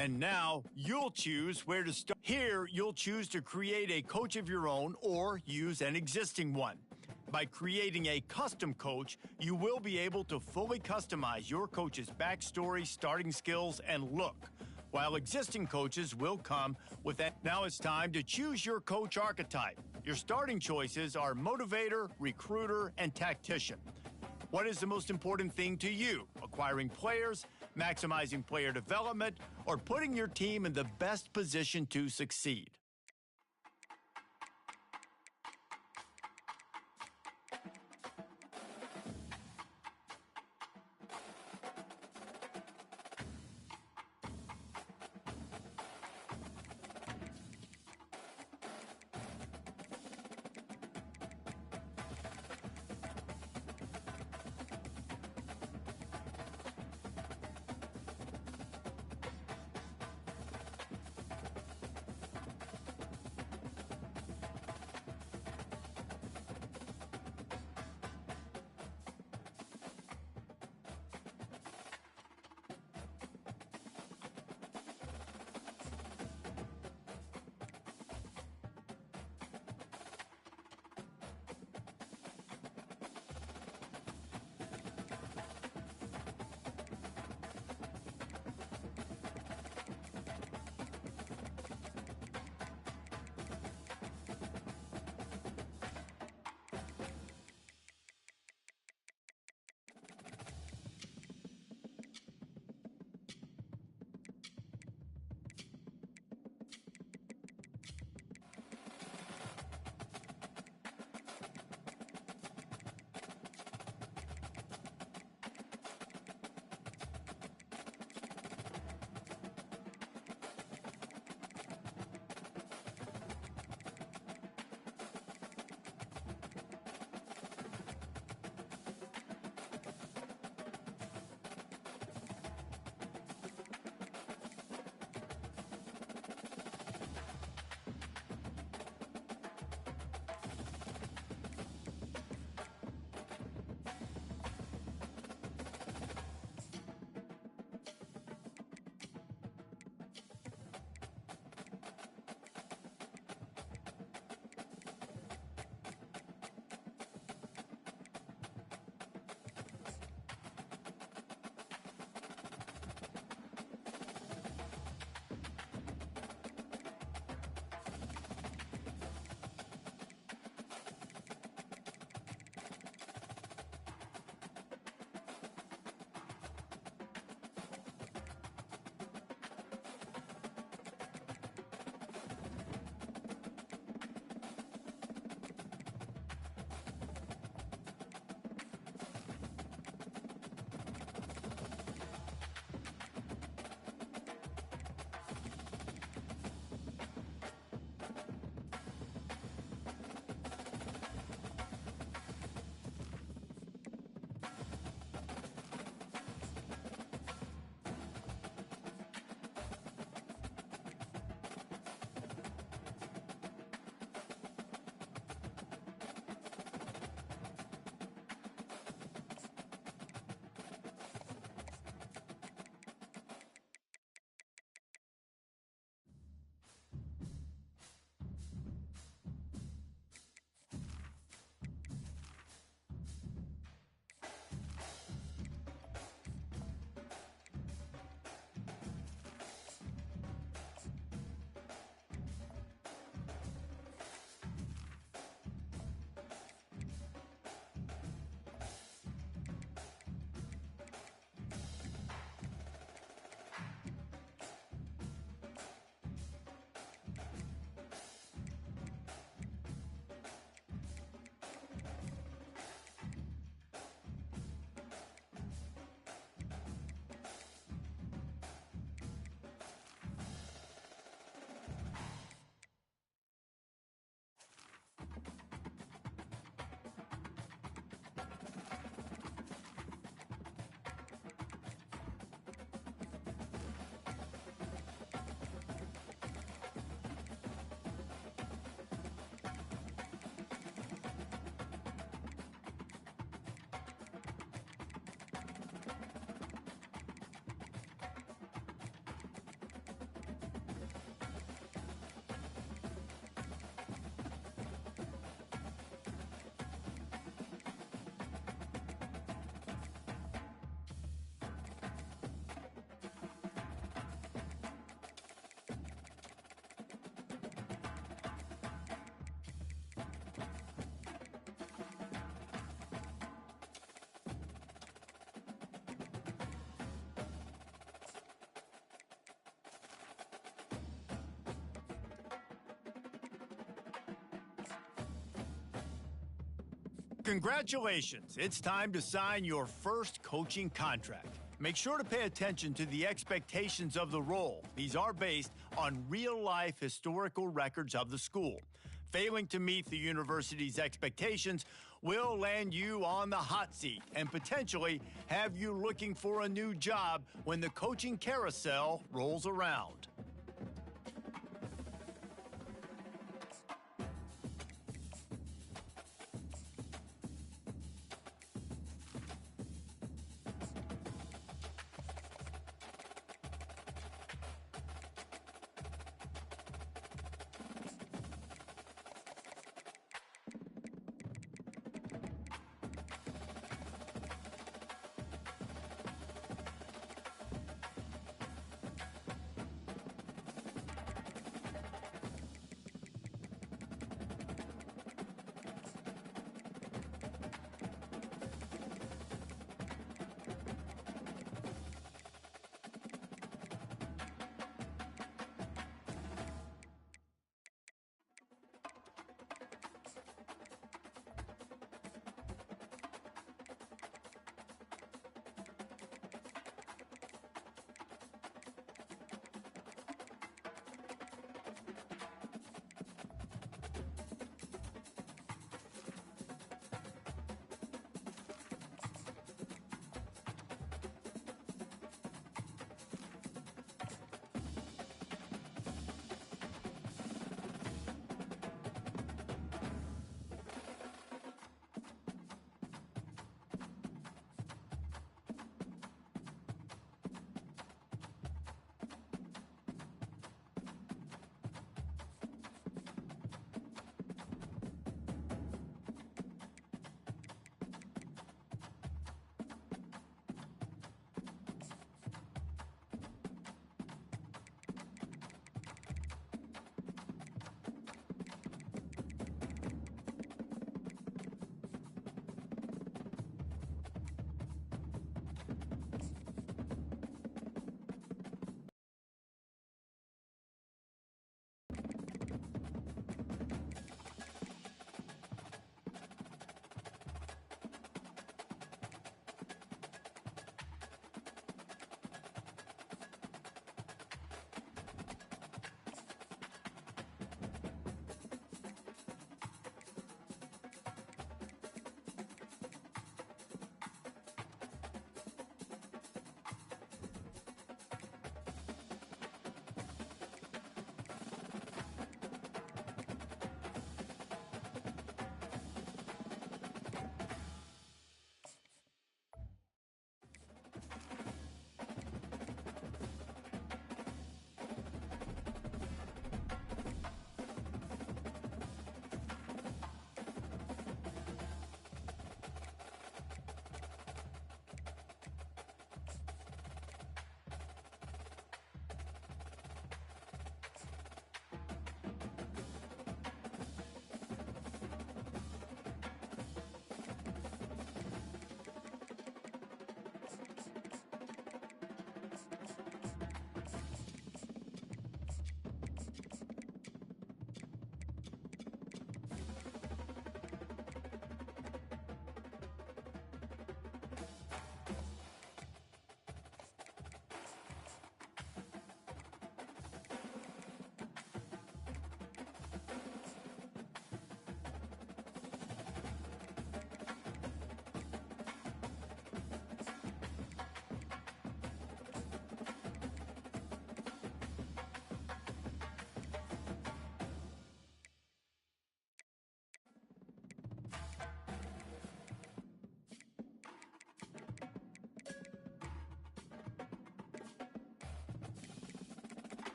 And now you'll choose where to start. Here, you'll choose to create a coach of your own or use an existing one. By creating a custom coach, you will be able to fully customize your coach's backstory, starting skills, and look, while existing coaches will come with that. Now it's time to choose your coach archetype. Your starting choices are motivator, recruiter, and tactician. What is the most important thing to you? Acquiring players, maximizing player development, or putting your team in the best position to succeed? Congratulations, it's time to sign your first coaching contract. Make sure to pay attention to the expectations of the role. These are based on real-life historical records of the school. Failing to meet the university's expectations will land you on the hot seat and potentially have you looking for a new job when the coaching carousel rolls around.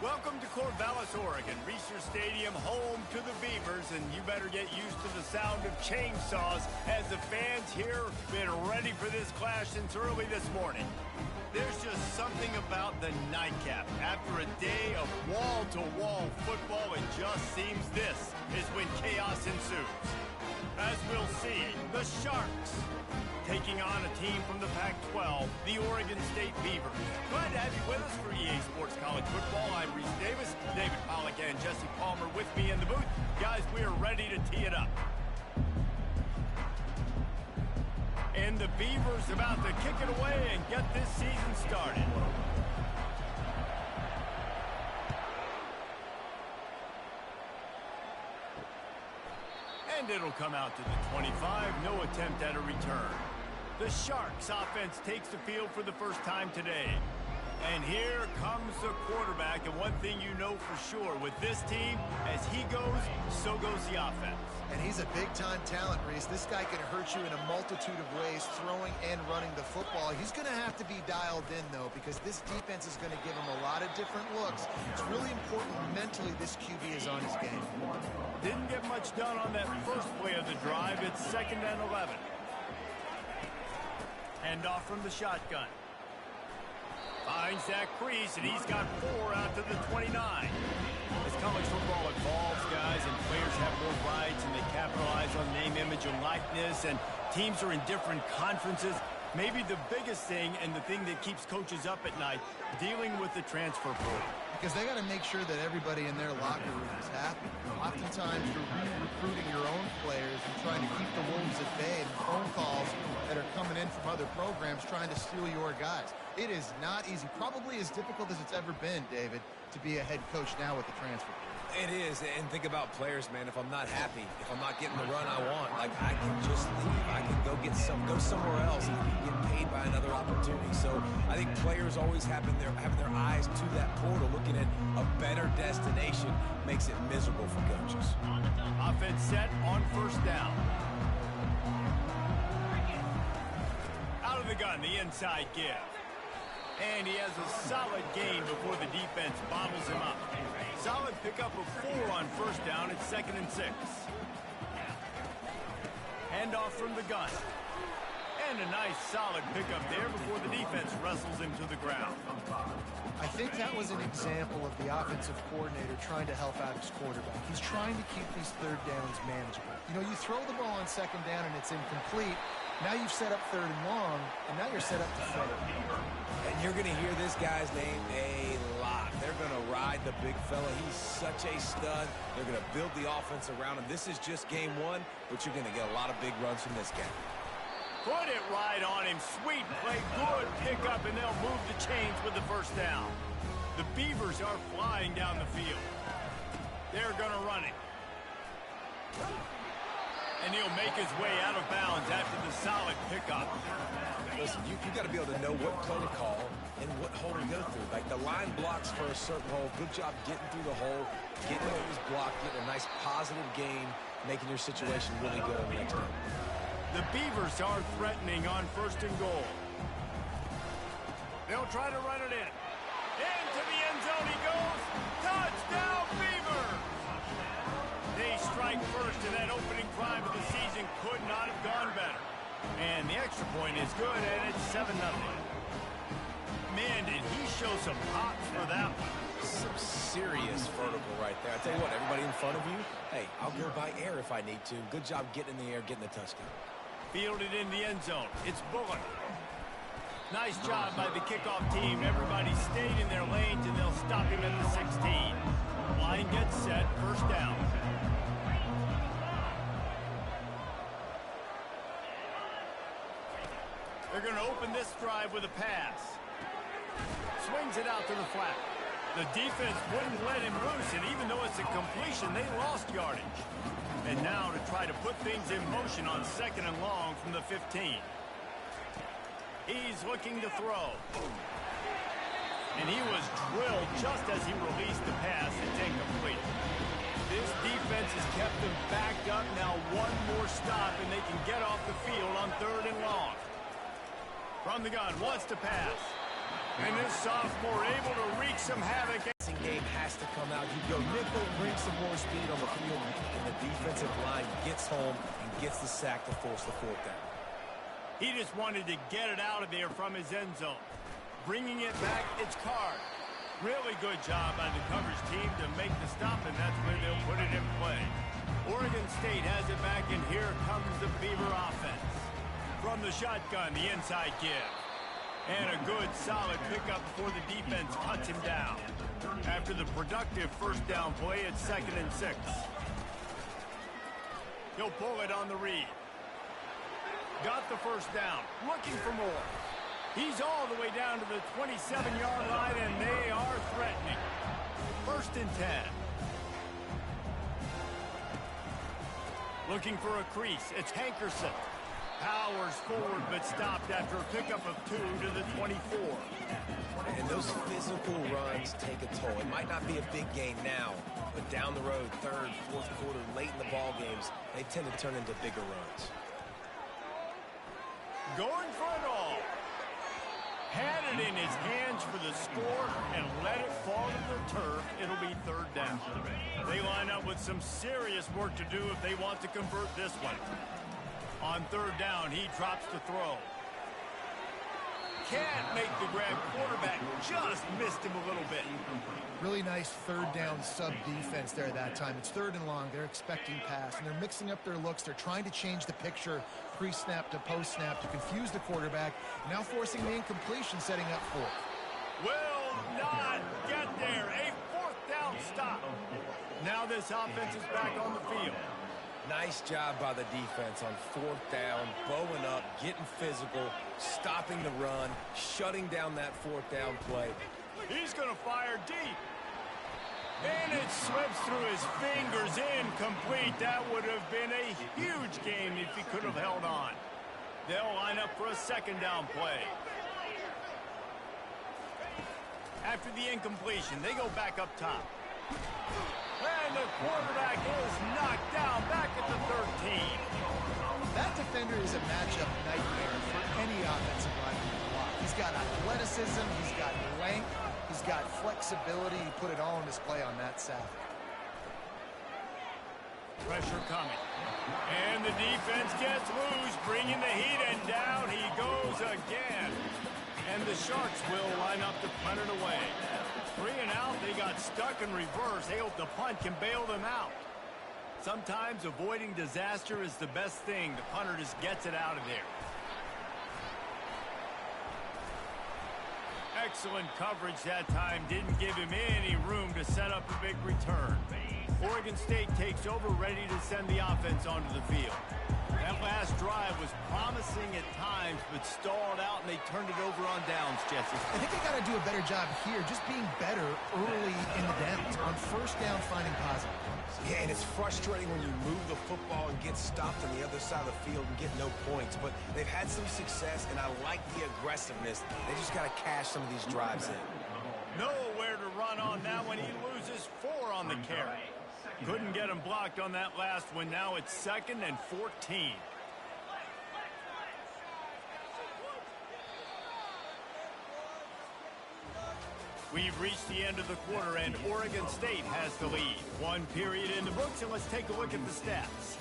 Welcome to Corvallis, Oregon, Reser Stadium, home to the Beavers, and you better get used to the sound of chainsaws as the fans here have been ready for this clash since early this morning. There's just something about the nightcap. After a day of wall-to-wall football, it just seems this is when chaos ensues. As we'll see, the Sharks taking on a team from the Pac-12, the Oregon State Beavers. Glad to have you with us for EA Sports College Football. I'm Reese Davis, David Pollack and Jesse Palmer with me in the booth. Guys, we are ready to tee it up. And the Beavers about to kick it away and get this season started. And it'll come out to the 25, no attempt at a return. The Sharks offense takes the field for the first time today. And here comes the quarterback, and one thing you know for sure, with this team, as he goes, so goes the offense. And he's a big-time talent, Reese. This guy can hurt you in a multitude of ways, throwing and running the football. He's going to have to be dialed in, though, because this defense is going to give him a lot of different looks. It's really important mentally this QB is on his game. Didn't get much done on that first play of the drive. It's 2nd and 11. Hand off from the shotgun. Finds that crease, and he's got 4 out to the 29. As college football evolves, guys, and players have more rights, and they capitalize on name, image, and likeness, and teams are in different conferences, maybe the biggest thing and the thing that keeps coaches up at night, dealing with the transfer portal. Because they got to make sure that everybody in their locker room is happy. Oftentimes, you're re-recruiting your own players and trying to keep the wolves at bay, and phone calls that are coming in from other programs trying to steal your guys. It is not easy. Probably as difficult as it's ever been, David, to be a head coach now with the transfer portal. It is, and think about players, man. If I'm not happy, if I'm not getting the run I want, like, I can just leave. I can go somewhere else and get paid by another opportunity. So I think players always having their eyes to that portal, looking at a better destination, makes it miserable for coaches. Offense set on 1st down. Out of the gun, the inside give. And he has a solid gain before the defense bobbles him up. Solid pickup of 4 on 1st down. It's 2nd and 6. Handoff from the gun. And a nice solid pickup there before the defense wrestles him to the ground. I think that was an example of the offensive coordinator trying to help out his quarterback. He's trying to keep these 3rd downs manageable. You know, you throw the ball on 2nd down and it's incomplete. Now you've set up 3rd and long, and now you're set up to fail. And you're going to hear this guy's name a lot. They're going to ride the big fella. He's such a stud. They're going to build the offense around him. This is just game 1, but you're going to get a lot of big runs from this guy. Put it right on him. Sweet play. Good pickup, and they'll move the chains with the 1st down. The Beavers are flying down the field. They're going to run it. And he'll make his way out of bounds after the solid pickup. Listen, you got to be able to know what play to call and what hole to go through. Like, the line blocks for a certain hole. Good job getting through the hole, getting over his block, getting a nice positive gain, making your situation really good on the next time. The Beavers are threatening on 1st and goal. They'll try to run it in. Into the end zone he goes. Touchdown, Beavers! They strike first, and that opening drive of the season could not have gone better. And the extra point is good, and it's 7-0. Man, did he show some hops for that one. Some serious vertical right there. I tell you what, everybody in front of you, hey, I'll go by air if I need to. Good job getting in the air, getting the touchdown. Fielded in the end zone. It's Bullock. Nice job by the kickoff team. Everybody stayed in their lanes, and they'll stop him at the 16. Line gets set, 1st down. They're going to open this drive with a pass. Swings it out to the flat. The defense wouldn't let him loose, and even though it's a completion, they lost yardage. And now to try to put things in motion on 2nd and long from the 15. He's looking to throw. And he was drilled just as he released the pass. It's incomplete. This defense has kept them backed up. Now one more stop, and they can get off the field on 3rd and long. From the gun, wants to pass. And this sophomore able to wreak some havoc. Game has to come out. You go nickel, bring some more speed on the field, and the defensive line gets home and gets the sack to force the fourth down. He just wanted to get it out of there from his end zone. Bringing it back, it's Card. Really good job by the coverage team to make the stop, and that's where they'll put it in play. Oregon State has it back, and here comes the Beaver offense. From the shotgun, the inside give. And a good, solid pickup before the defense cuts him down. After the productive first down play, it's 2nd and 6. He'll pull it on the read. Got the first down. Looking for more. He's all the way down to the 27-yard line, and they are threatening. 1st and 10. Looking for a crease. It's Hankerson. Powers forward, but stopped after a pickup of 2 to the 24. And those physical runs take a toll. It might not be a big gain now, but down the road, 3rd, 4th quarter, late in the ball games, they tend to turn into bigger runs. Going for it all. Had it in his hands for the score and let it fall to the turf. It'll be 3rd down. They line up with some serious work to do if they want to convert this one. On 3rd down, he drops to throw. Can't make the grab. Quarterback just missed him a little bit. Really nice 3rd down sub defense there that time. It's 3rd and long. They're expecting pass, and they're mixing up their looks. They're trying to change the picture pre-snap to post-snap to confuse the quarterback, now forcing the incompletion, setting up 4th. Will not get there. A 4th down stop. Now this offense is back on the field. Nice job by the defense on 4th down, bowing up, getting physical, stopping the run, shutting down that 4th down play. He's going to fire deep. And it slips through his fingers, incomplete. That would have been a huge game if he could have held on. They'll line up for a 2nd down play. After the incompletion, they go back up top. And the quarterback is knocked down back at the 13. That defender is a matchup nightmare for any offensive lineman to block. He's got athleticism, he's got length, he's got flexibility. He put it all on display on that sack. Pressure coming. And the defense gets loose, bringing the heat, and down he goes again. And the Sharks will line up to punt it away. 3 and out, they got stuck in reverse. They hope the punt can bail them out. Sometimes avoiding disaster is the best thing. The punter just gets it out of there. Excellent coverage that time. Didn't give him any room to set up a big return. Oregon State takes over, ready to send the offense onto the field. That last drive was promising at times, but stalled out, and they turned it over on downs, Jesse. I think they got to do a better job here, just being better early in the downs. On 1st down, finding positive. Yeah, and it's frustrating when you move the football and get stopped on the other side of the field and get no points. But they've had some success, and I like the aggressiveness. They just got to cash some of these drives in. Nowhere to run on that one. He loses 4 on the carry. Couldn't get him blocked on that last one. Now it's 2nd and 14. We've reached the end of the quarter, and Oregon State has the lead. 1 period in the books, and let's take a look at the stats.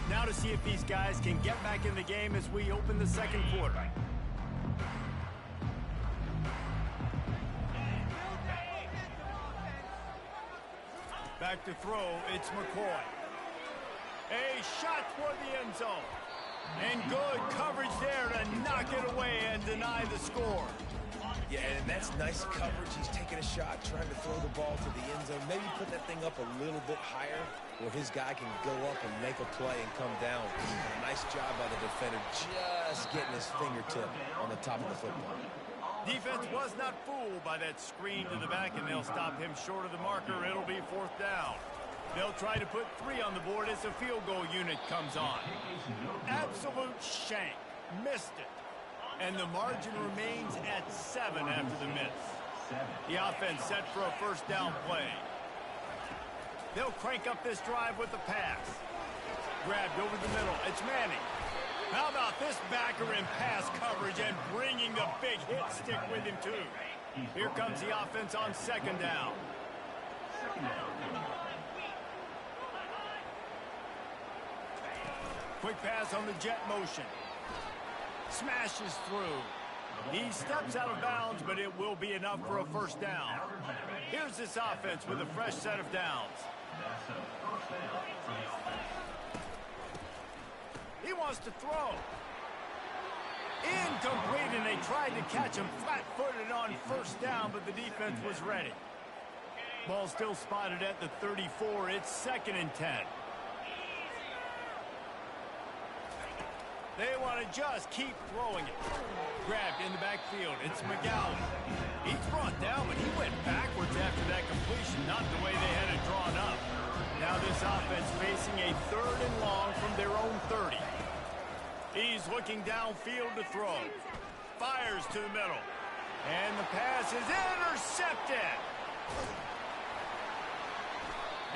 Now to see if these guys can get back in the game as we open the 2nd quarter. Back to throw, it's McCoy. A shot toward the end zone. And good coverage there to knock it away and deny the score. Yeah, and that's nice coverage. He's taking a shot, trying to throw the ball to the end zone. Maybe put that thing up a little bit higher where his guy can go up and make a play and come down. Nice job by the defender, just getting his fingertip on the top of the football. Defense was not fooled by that screen to the back, and they'll stop him short of the marker. It'll be 4th down. They'll try to put 3 on the board as the field goal unit comes on. Absolute shank. Missed it. And the margin remains at 7 after the miss. The offense set for a 1st down play. They'll crank up this drive with the pass. grabbed over the middle. It's Manning. How about this backer in pass coverage and bringing the big hit stick with him, too. Here comes the offense on second down. Quick pass on the jet motion. Smashes through. He steps out of bounds, but it will be enough for a first down. Here's this offense with a fresh set of downs. He wants to throw. Incomplete, and they tried to catch him flat-footed on first down, but the defense was ready. Ball still spotted at the 34. It's 2nd and 10. They want to just keep throwing it. Grabbed in the backfield. It's McGowan. He's brought down, but he went backwards after that completion, not the way they had it drawn up. Now this offense facing a 3rd and long from their own 30. He's looking downfield to throw. Fires to the middle. And the pass is intercepted.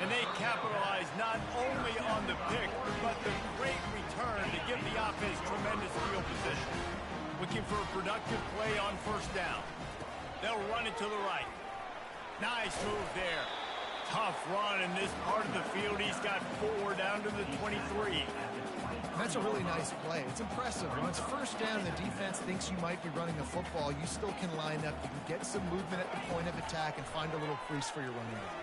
And they capitalize not only on the pick, but the great return to give the offense tremendous field position. Looking for a productive play on first down. They'll run it to the right. Nice move there. Tough run in this part of the field. He's got 4 down to the 23. That's a really nice play. It's impressive. When it's first down and the defense thinks you might be running the football, you still can line up. You can get some movement at the point of attack and find a little crease for your running back.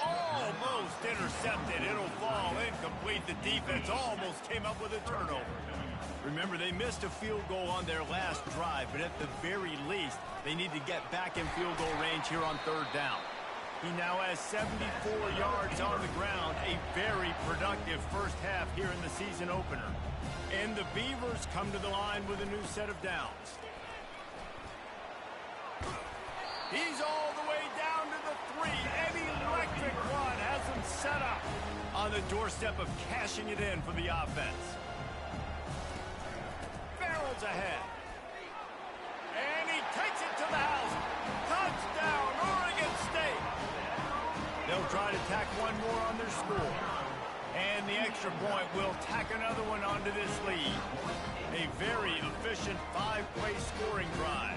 Almost intercepted. It'll fall incomplete. The defense almost came up with a turnover. Remember, they missed a field goal on their last drive, but at the very least, they need to get back in field goal range here on 3rd down. He now has 74 yards on the ground, a very productive first half here in the season opener. And the Beavers come to the line with a new set of downs. He's all the way down to the 3. An electric run has him set up on the doorstep of cashing it in for the offense. Barrels ahead. And he takes it to the house. Touchdown, Oregon State. They'll try to tack one more on their score. And the extra point will tack another one onto this lead. A very efficient 5-play scoring drive.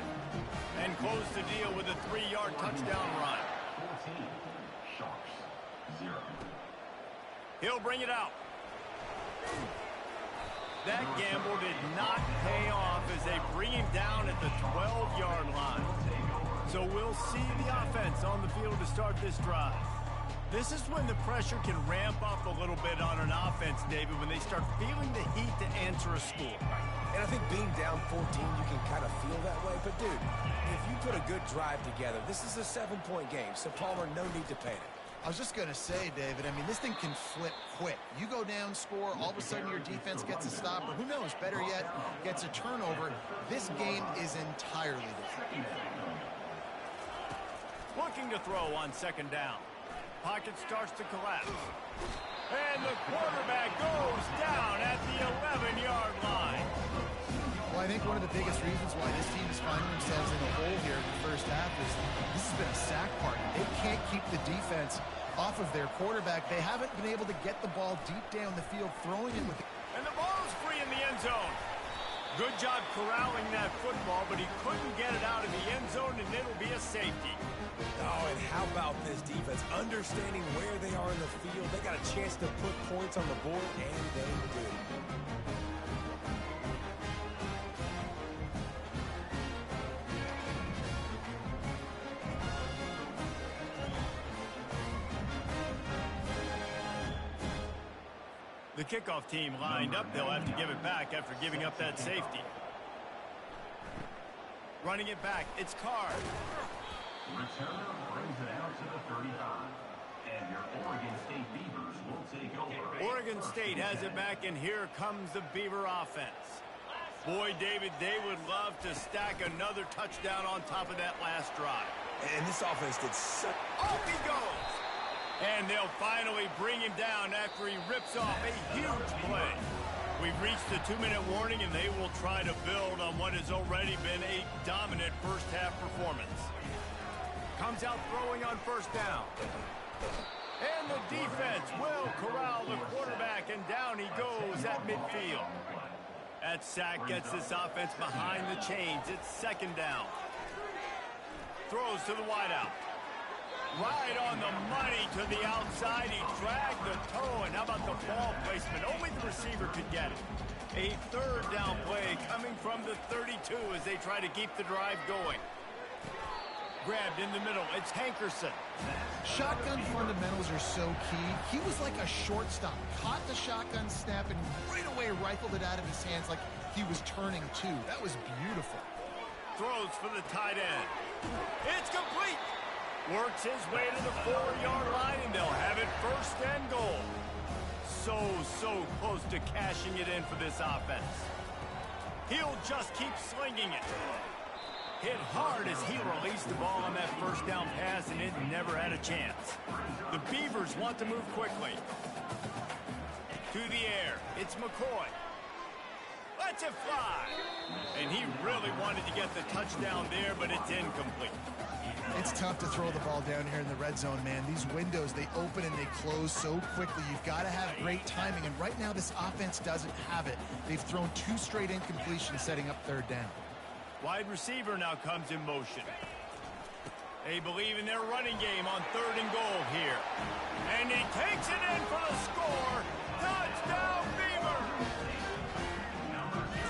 And close the deal with a 3-yard touchdown run. 14, Sharks, 0. He'll bring it out. That gamble did not pay off as they bring him down at the 12-yard line. So we'll see the offense on the field to start this drive. This is when the pressure can ramp up a little bit on an offense, David, when they start feeling the heat to answer a score. And I think being down 14, you can kind of feel that way. But, dude, if you put a good drive together, this is a 7-point game. So, Palmer, no need to panic. I was just going to say, David, I mean, this thing can flip quick. You go down, score, all of a sudden your defense gets a stop, or who knows, better yet, gets a turnover. This game is entirely different. Looking to throw on 2nd down. Pocket starts to collapse. And the quarterback goes down at the 11-yard line. Well, I think one of the biggest reasons why this team is finding themselves in a hole here in the first half is this has been a sack party. They can't keep the defense off of their quarterback. They haven't been able to get the ball deep down the field, throwing it with... And the ball's free in the end zone. Good job corralling that football, but he couldn't get it out of the end zone, and it'll be a safety. Oh, and how about this defense? Understanding where they are in the field. They got a chance to put points on the board, and they do. The kickoff team lined up. They'll have to give it back after giving up that safety. Running it back. It's Carr. Returner brings it out to the 35. And your Oregon State Beavers will take over. Oregon State has it back, and here comes the Beaver offense. Boy, David, they would love to stack another touchdown on top of that last drive. And this offense did so... Off he goes! And they'll finally bring him down after he rips off a huge play. We've reached the 2-minute warning, and they will try to build on what has already been a dominant first-half performance. Comes out throwing on first down. And the defense will corral the quarterback, and down he goes at midfield. That sack gets this offense behind the chains. It's second down. Throws to the wideout. Right on the money to the outside. He dragged the toe, and how about the ball placement? Only the receiver could get it. A third down play coming from the 32 as they try to keep the drive going. Grabbed in the middle. It's Hankerson. Shotgun fundamentals are so key. He was like a shortstop. Caught the shotgun snap and right away rifled it out of his hands like he was turning two. That was beautiful. Throws for the tight end. It's complete. Works his way to the 4-yard line, and they'll have it first and goal. So close to cashing it in for this offense. He'll just keep slinging it. Hit hard as he released the ball on that first down pass, and it never had a chance. The Beavers want to move quickly. To the air. It's McCoy. Lets it fly. And he really wanted to get the touchdown there, but it's incomplete. It's tough to throw the ball down here in the red zone, man. These windows, they open and they close so quickly. You've got to have great timing, and right now this offense doesn't have it. They've thrown 2 straight incompletions setting up third down. Wide receiver now comes in motion. They believe in their running game on third and goal here. And he takes it in for the score. Touchdown, Beaver!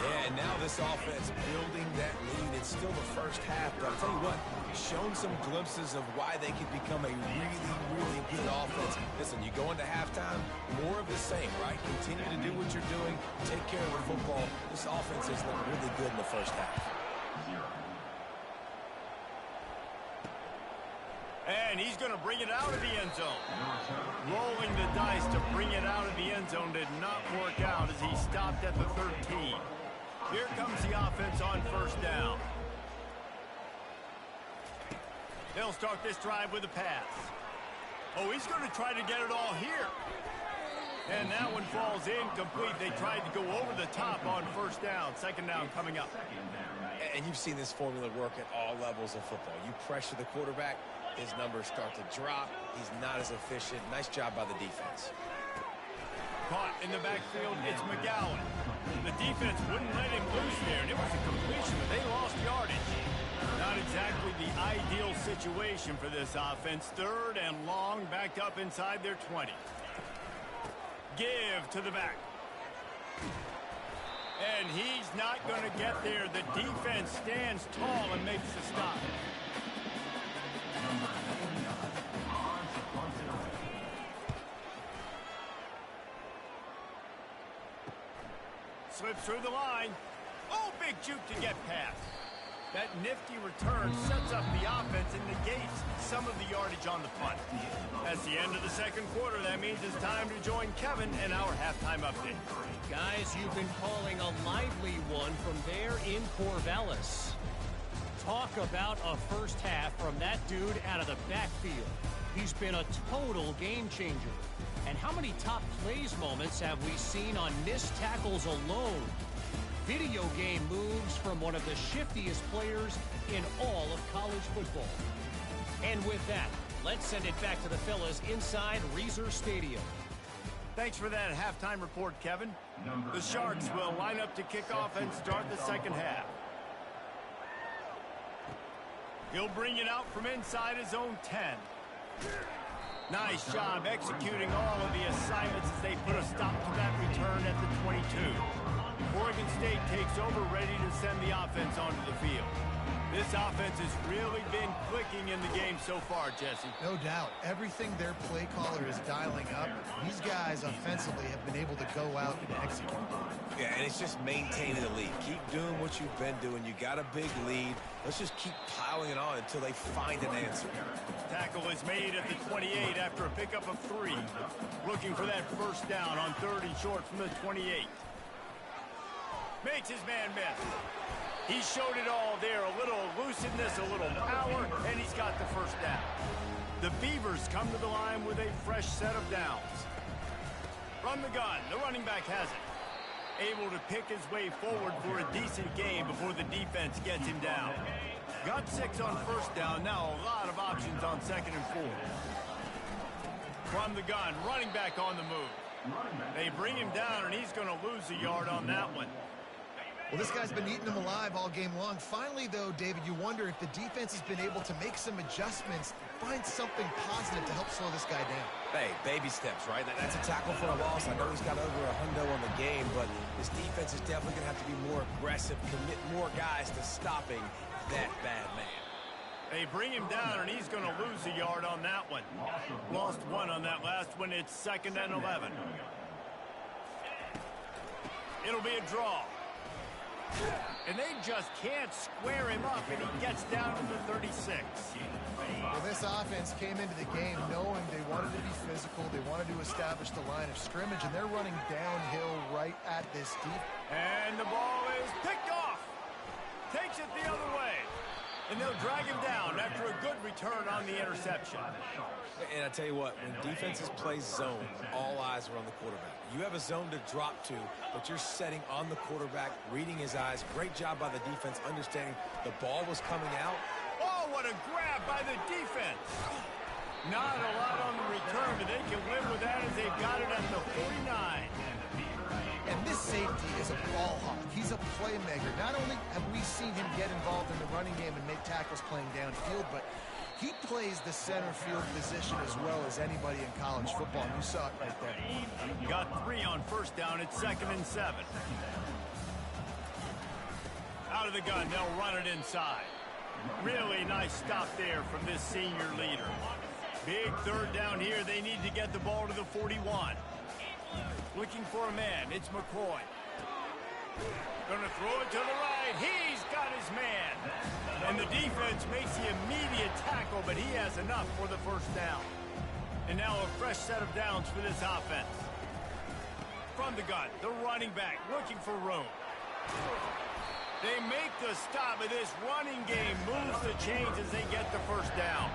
Yeah, and now this offense building that lead. It's still the first half, but I'll tell you what, shown some glimpses of why they could become a really good offense. Listen, you go into halftime, more of the same, right? Continue to do what you're doing, take care of the football. This offense has looked really good in the first half. And he's going to bring it out of the end zone. Rolling the dice to bring it out of the end zone did not work out as he stopped at the 13. Here comes the offense on first down. They'll start this drive with a pass. Oh, he's going to try to get it all here. And that one falls incomplete. They tried to go over the top on first down. Second down coming up. And you've seen this formula work at all levels of football. You pressure the quarterback, his numbers start to drop. He's not as efficient. Nice job by the defense. Caught in the backfield, it's McGowan. The defense wouldn't let him loose there, and it was a completion, but they lost yardage. Not exactly the ideal situation for this offense. Third and long, backed up inside their 20. Give to the back. And he's not going to get there. The defense stands tall and makes the stop. Slips through the line. Oh, big juke to get past. That nifty return sets up the offense and negates some of the yardage on the punt. That's the end of the second quarter. That means it's time to join Kevin in our halftime update. Guys, you've been calling a lively one from there in Corvallis. Talk about a first half from that dude out of the backfield. He's been a total game changer. And how many top plays moments have we seen on missed tackles alone? Video game moves from one of the shiftiest players in all of college football. And with that, let's send it back to the fellas inside Reser Stadium. Thanks for that halftime report, Kevin. The Sharks will line up to kick off and start the second half. He'll bring it out from inside his own 10. Nice job executing all of the assignments as they put a stop to that return at the 22. Oregon State takes over, ready to send the offense onto the field. This offense has really been clicking in the game so far, Jesse. No doubt. Everything their play caller is dialing up, these guys offensively have been able to go out and execute. Yeah, and it's just maintaining the lead. Keep doing what you've been doing. You got a big lead. Let's just keep piling it on until they find an answer. Tackle is made at the 28 after a pickup of 3. Looking for that first down on 3rd and short from the 28. Makes his man miss. He showed it all there. A little elusiveness, a little power, and he's got the first down. The Beavers come to the line with a fresh set of downs. From the gun, the running back has it. Able to pick his way forward for a decent game before the defense gets him down. Got 6 on first down. Now a lot of options on 2nd and 4. From the gun, running back on the move. They bring him down, and he's going to lose a yard on that one. Well, this guy's been eating them alive all game long. Finally, though, David, you wonder if the defense has been able to make some adjustments, find something positive to help slow this guy down. Hey, baby steps, right? That's a tackle for a loss. I know he's got over $100 on the game, but this defense is definitely going to have to be more aggressive, commit more guys to stopping that bad man. They bring him down, and he's going to lose a yard on that one. Lost one on that last one. It's 2nd and 11. It'll be a draw. And they just can't square him up, and he gets down to the 36. Well, this offense came into the game knowing they wanted to be physical. They wanted to establish the line of scrimmage, and they're running downhill right at this deep. And the ball is picked off. Takes it the other way. And they'll drag him down after a good return on the interception. And I tell you what, when defenses play zone, all eyes are on the quarterback. You have a zone to drop to, but you're setting on the quarterback, reading his eyes. Great job by the defense, understanding the ball was coming out. Oh, what a grab by the defense. Not a lot on the return, but they can live with that as they've got it at the 49. And this safety is a ball hawk. He's a playmaker. Not only have we seen him get involved in the running game and make tackles playing downfield, but he plays the center field position as well as anybody in college football. And you saw it right there. Got 3 on first down. It's 2nd and 7. Out of the gun, they'll run it inside. Really nice stop there from this senior leader. Big 3rd down here. They need to get the ball to the 41. Looking for a man. It's McCoy. Gonna throw it to the right. He's got his man. And the defense makes the immediate tackle, but he has enough for the 1st down. And now a fresh set of downs for this offense. From the gun, the running back looking for room. They make the stop, but this running game moves the chains as they get the 1st down.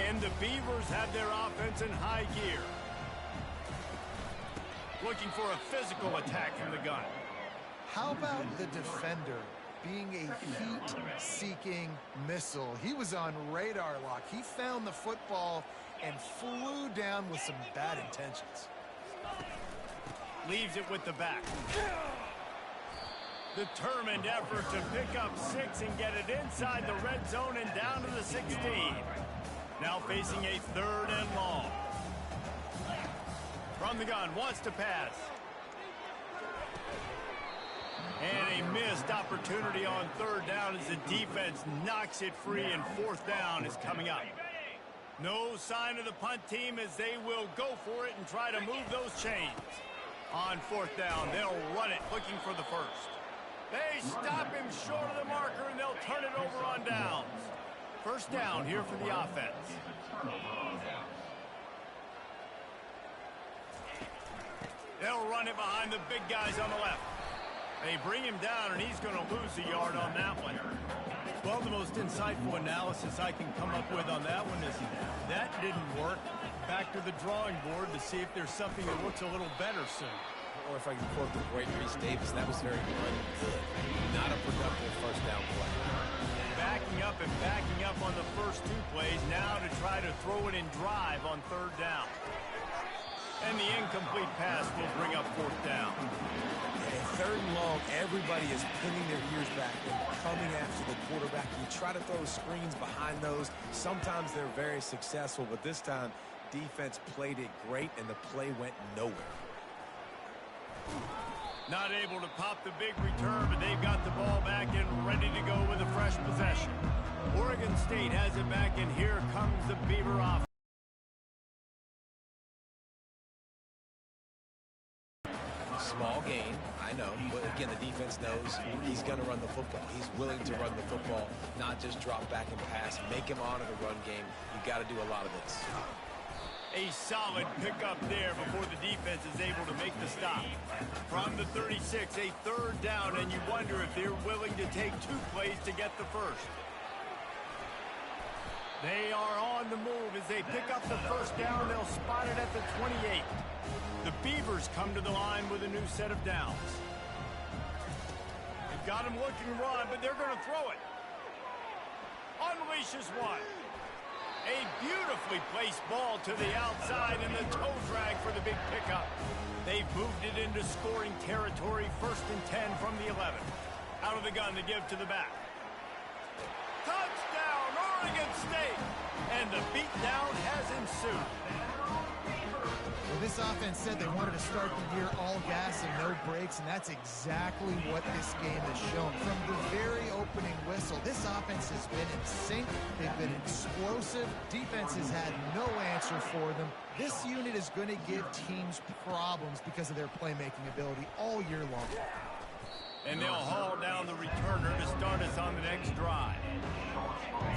And the Beavers have their offense in high gear. Looking for a physical attack from the gun. How about the defender being a heat-seeking missile? He was on radar lock. He found the football and flew down with some bad intentions. Leaves it with the back. Determined effort to pick up 6 and get it inside the red zone and down to the 16. Now facing a 3rd and long. From the gun, wants to pass. And a missed opportunity on 3rd down as the defense knocks it free, and 4th down is coming up. No sign of the punt team as they will go for it and try to move those chains. On 4th down, they'll run it, looking for the 1st. They stop him short of the marker, and they'll turn it over on downs. 1st down here for the offense. They'll run it behind the big guys on the left. They bring him down, and he's going to lose a yard on that one. Well, the most insightful analysis I can come up with on that one is that didn't work. Back to the drawing board to see if there's something that looks a little better soon. Or if I can quote the great Reese Davis, that was very good. Not a productive 1st down play. Backing up on the first 2 plays, now to try to throw it in drive on 3rd down. And the incomplete pass will bring up 4th down. And 3rd and long, everybody is pinning their ears back and coming after the quarterback. You try to throw screens behind those. Sometimes they're very successful, but this time, defense played it great, and the play went nowhere. Not able to pop the big return, but they've got the ball back and ready to go with a fresh possession. Oregon State has it back, and here comes the Beaver offense. Small gain, I know, but again, the defense knows he's going to run the football. He's willing to run the football, not just drop back and pass, make him honor the run game. You got to do a lot of this. A solid pickup there before the defense is able to make the stop. From the 36, a 3rd down, and you wonder if they're willing to take 2 plays to get the 1st. They are on the move as they pick up the 1st down. They'll spot it at the 28. The Beavers come to the line with a new set of downs. They've got him looking to run, but they're going to throw it. Unleashes one. A beautifully placed ball to the outside and the toe drag for the big pickup. They've moved it into scoring territory, 1st and 10 from the 11. Out of the gun to give to the back. Touchdown, Oregon State! And the beatdown has ensued. Well, this offense said they wanted to start the year all gas and no brakes, and that's exactly what this game has shown. From the very opening whistle, this offense has been in sync. They've been explosive. Defense has had no answer for them. This unit is going to give teams problems because of their playmaking ability all year long. And they'll haul down the returner to start us on the next drive.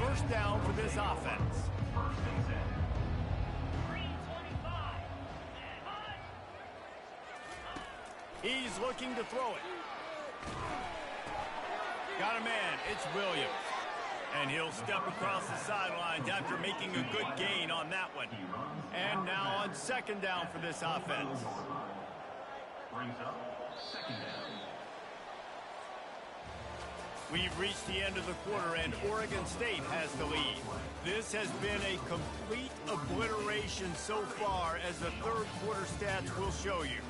1st down for this offense. He's looking to throw it. Got a man. It's Williams. And he'll step across the sidelines after making a good gain on that one. And now on 2nd down for this offense. Brings up 2nd down. We've reached the end of the quarter, and Oregon State has the lead. This has been a complete obliteration so far, as the 3rd quarter stats will show you.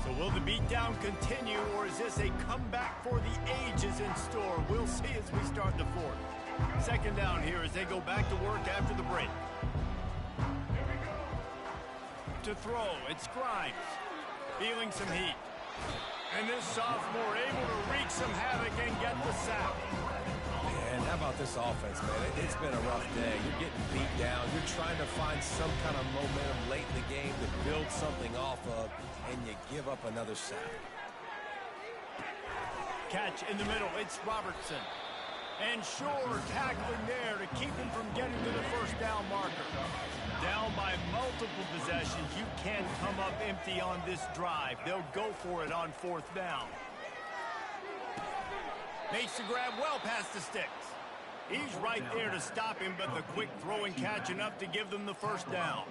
So will the beatdown continue, or is this a comeback for the ages in store? We'll see as we start the 4th. 2nd down here as they go back to work after the break. To throw, it's Grimes. Feeling some heat. And this sophomore able to wreak some havoc and get the sack. And how about this offense, man? It's been a rough day. You're getting beat down. You're trying to find some kind of momentum late in the game to build something off of, and you give up another sack. Catch in the middle. It's Robertson. And Shore tackling there to keep him from getting to the 1st down marker. Down by multiple possessions, you can't come up empty on this drive. They'll go for it on 4th down. Makes the grab well past the sticks. He's right there to stop him, but the quick throw and catch enough to give them the 1st down.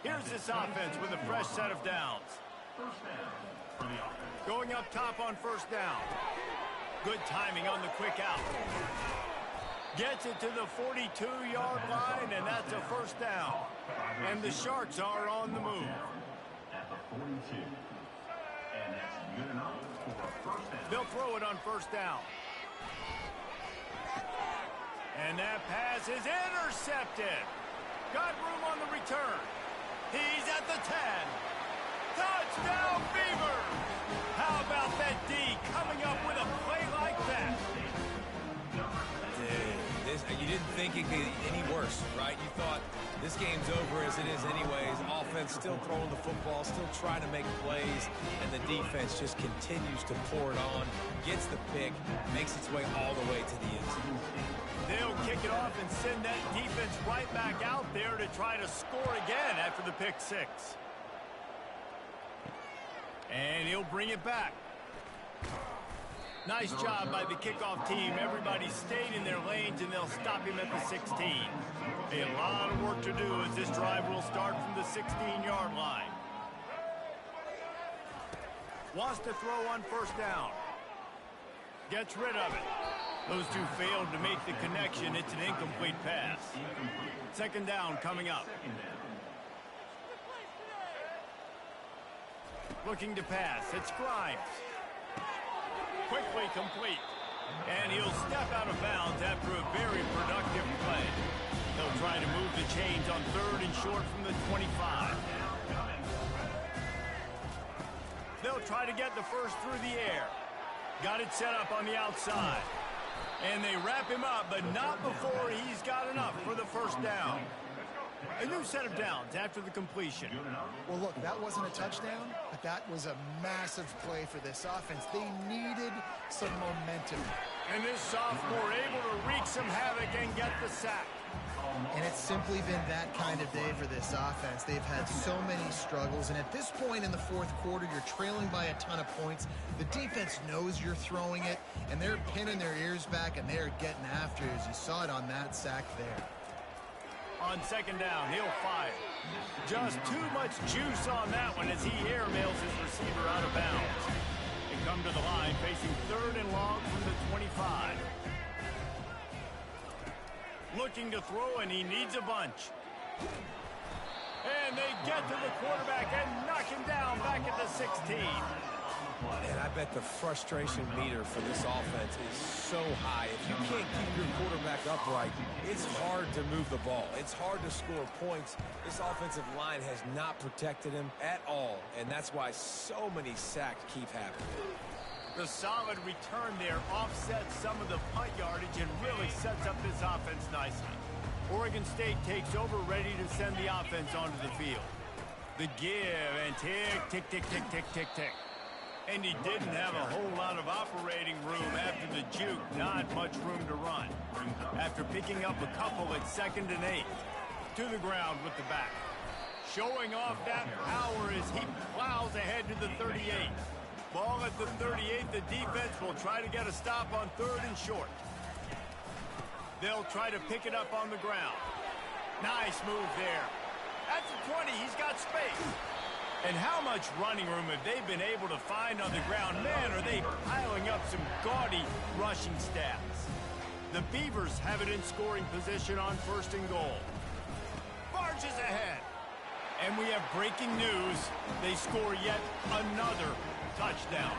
Here's this offense with a fresh set of downs. 1st down for the offense. Going up top on 1st down. Good timing on the quick out. Gets it to the 42-yard line, and that's a 1st down. And the Sharks are on the move. At the 42. And that's good enough for a 1st down. They'll throw it on 1st down. And that pass is intercepted. Got room on the return. He's at the 10. Touchdown, Beavers! How about that D coming up with a play like that? You didn't think it could get any worse, right? You thought this game's over as it is anyways. Offense still throwing the football, still trying to make plays, and the defense just continues to pour it on, gets the pick, makes its way all the way to the end zone. They'll kick it off and send that defense right back out there to try to score again after the pick 6. And he'll bring it back. Nice job by the kickoff team. Everybody stayed in their lanes, and they'll stop him at the 16. A lot of work to do as this drive will start from the 16-yard line. Wants to throw on 1st down. Gets rid of it. Those two failed to make the connection. It's an incomplete pass. 2nd down coming up. Looking to pass. It's Grimes. Quickly complete. And he'll step out of bounds after a very productive play. They'll try to move the chains on 3rd and short from the 25. They'll try to get the 1st through the air. Got it set up on the outside. And they wrap him up, but not before he's got enough for the 1st down. A new set of downs after the completion. Well, look, that wasn't a touchdown, but that was a massive play for this offense. They needed some momentum. And this sophomore able to wreak some havoc and get the sack. And it's simply been that kind of day for this offense. They've had so many struggles, and at this point in the 4th quarter, you're trailing by a ton of points. The defense knows you're throwing it, and they're pinning their ears back, and they're getting after it, as you saw it on that sack there. On 2nd down, he'll fire. Just too much juice on that one as he airmails his receiver out of bounds. They come to the line facing 3rd and long from the 25. Looking to throw, and he needs a bunch. And they get to the quarterback and knock him down back at the 16. And I bet the frustration meter for this offense is so high. If you can't keep your quarterback upright, it's hard to move the ball. It's hard to score points. This offensive line has not protected him at all, and that's why so many sacks keep happening. The solid return there offsets some of the punt yardage and really sets up this offense nicely. Oregon State takes over, ready to send the offense onto the field. The give and tick, tick, tick, tick, tick, tick, tick. And he didn't have a whole lot of operating room after the juke. Not much room to run. After picking up a couple at 2nd and 8. To the ground with the back. Showing off that power as he plows ahead to the 38. Ball at the 38. The defense will try to get a stop on 3rd and short. They'll try to pick it up on the ground. Nice move there. At the 20, he's got space. And how much running room have they been able to find on the ground? Man, are they piling up some gaudy rushing stats. The Beavers have it in scoring position on 1st and goal. Barges ahead. And we have breaking news. They score yet another touchdown.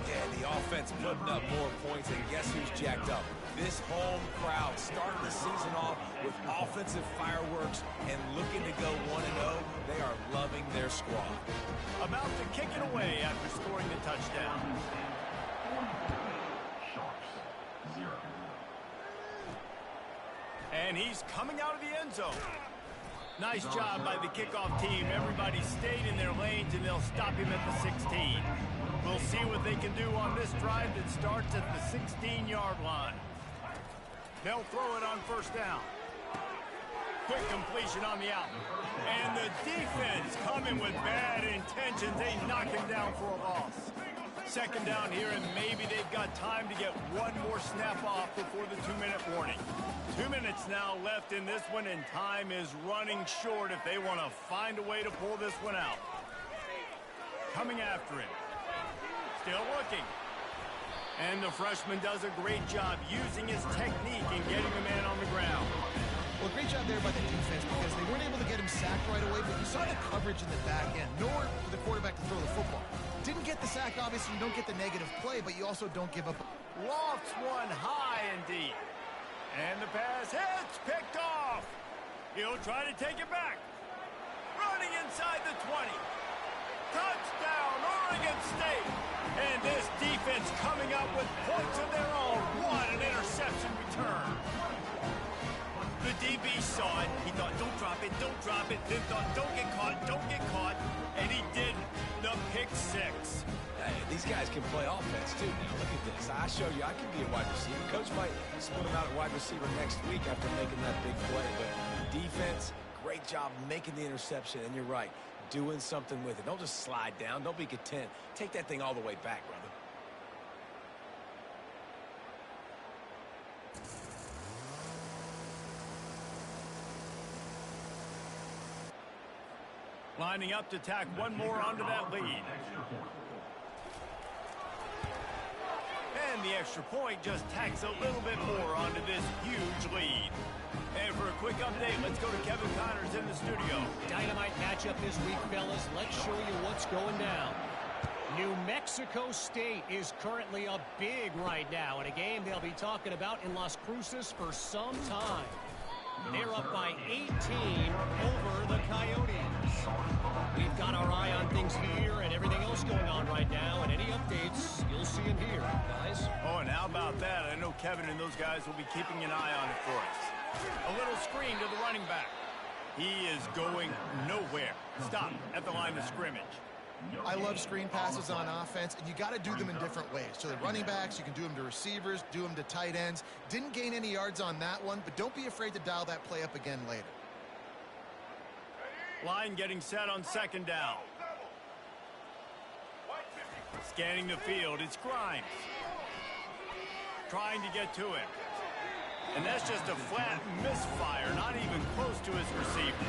Yeah, the offense putting up more points, and guess who's jacked up? This home crowd starting the season off with offensive fireworks and looking to go 1-0. They are loving their squad. About to kick it away after scoring the touchdown. And he's coming out of the end zone. Nice job by the kickoff team. Everybody stayed in their lanes, and they'll stop him at the 16. We'll see what they can do on this drive that starts at the 16-yard line. They'll throw it on 1st down. Quick completion on the out. And the defense coming with bad intentions. They knock him down for a loss. 2nd down here, and maybe they've got time to get one more snap off before the 2-minute warning. 2 minutes now left in this one, and time is running short if they want to find a way to pull this one out. Coming after him. Still looking. And the freshman does a great job using his technique and getting the man on the ground. Well, great job there by the defense because they weren't able to get him sacked right away, but you saw the coverage in the back end. Nowhere for the quarterback to throw the football. Didn't get the sack, obviously. You don't get the negative play, but you also don't give up. Lofts one high and deep. And the pass hits, picked off. He'll try to take it back. Running inside the 20. Touchdown, Oregon State. And this defense coming up with points of their own. What an interception return. The DB saw it. He thought, don't drop it, don't drop it. Then thought, don't get caught, don't get caught. And he didn't. The pick 6. Hey, these guys can play offense, too. Now, look at this. I showed you I can be a wide receiver. Coach might split him out at wide receiver next week after making that big play. But defense, great job making the interception. And you're right, doing something with it. Don't just slide down. Don't be content. Take that thing all the way back, brother. Lining up to tack one more onto that lead. And the extra point just tacks a little bit more onto this huge lead. And for a quick update, let's go to Kevin Connors in the studio. Dynamite matchup this week, fellas. Let's show you what's going down. New Mexico State is currently up big right now in a game they'll be talking about in Las Cruces for some time. They're up by 18 over the Coyotes. We've got our eye on things here and everything else going on right now, and any updates, you'll see them here, guys. Oh, and how about that? I know Kevin and those guys will be keeping an eye on it for us. A little screen to the running back. He is going nowhere. Stop at the line of scrimmage. I love screen passes on offense, and you got to do them in different ways. To the running backs, you can do them to receivers, do them to tight ends. Didn't gain any yards on that one, but don't be afraid to dial that play up again later. Line getting set on 2nd down. Scanning the field, it's Grimes. Trying to get to him. And that's just a flat misfire, not even close to his receiver.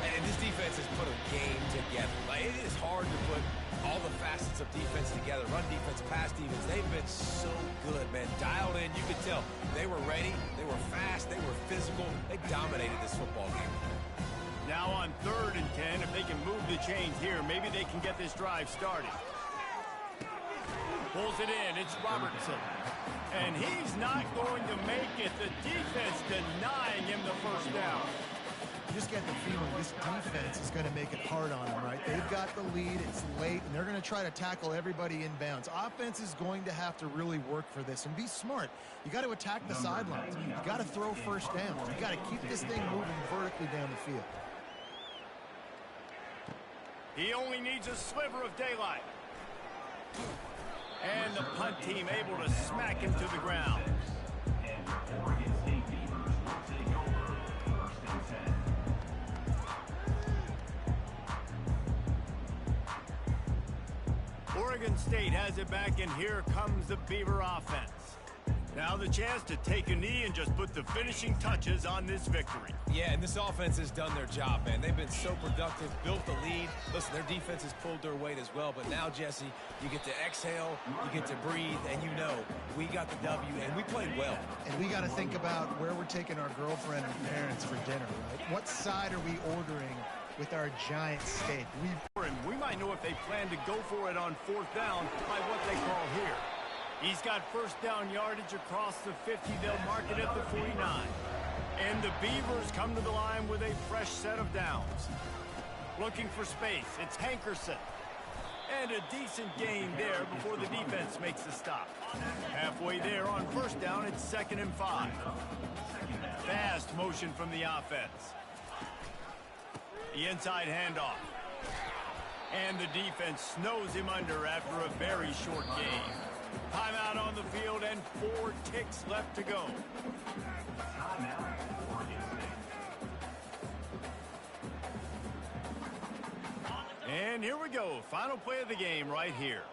And this defense has put a game together. Like, it is hard to put all the facts facets of defense together. Run defense, pass defense. They've been so good, man. Dialed in. You could tell they were ready. They were fast. They were physical. They dominated this football game. Now on 3rd and 10, if they can move the chains here, maybe they can get this drive started. Pulls it in. It's Robertson. And he's not going to make it. The defense denying him the first down. You just get the feeling this defense is going to make it hard on them, right? They've got the lead. It's late, and they're going to try to tackle everybody inbounds. Offense is going to have to really work for this and be smart. You got to attack the sidelines. You got to throw first downs. You got to keep this thing moving vertically down the field. He only needs a sliver of daylight. And the punt team able to smack him to the ground. And Oregon State Beavers will take over 1st and 10. Oregon State has it back, and here comes the Beaver offense. Now the chance to take a knee and just put the finishing touches on this victory. Yeah, and this offense has done their job, man. They've been so productive, built the lead. Listen, their defense has pulled their weight as well. But now, Jesse, you get to exhale, you get to breathe, and you know we got the W, and we played well. And we got to think about where we're taking our girlfriend and parents for dinner, right? What side are we ordering with our giant steak? We might know if they plan to go for it on 4th down by what they call here. He's got first down yardage across the 50. They'll mark it at the 49. And the Beavers come to the line with a fresh set of downs. Looking for space. It's Hankerson. And a decent gain there before the defense makes the stop. Halfway there on first down, it's 2nd and 5. Fast motion from the offense. The inside handoff. And the defense snows him under after a very short game. Timeout on the field and 4 ticks left to go. And here we go. Final play of the game right here.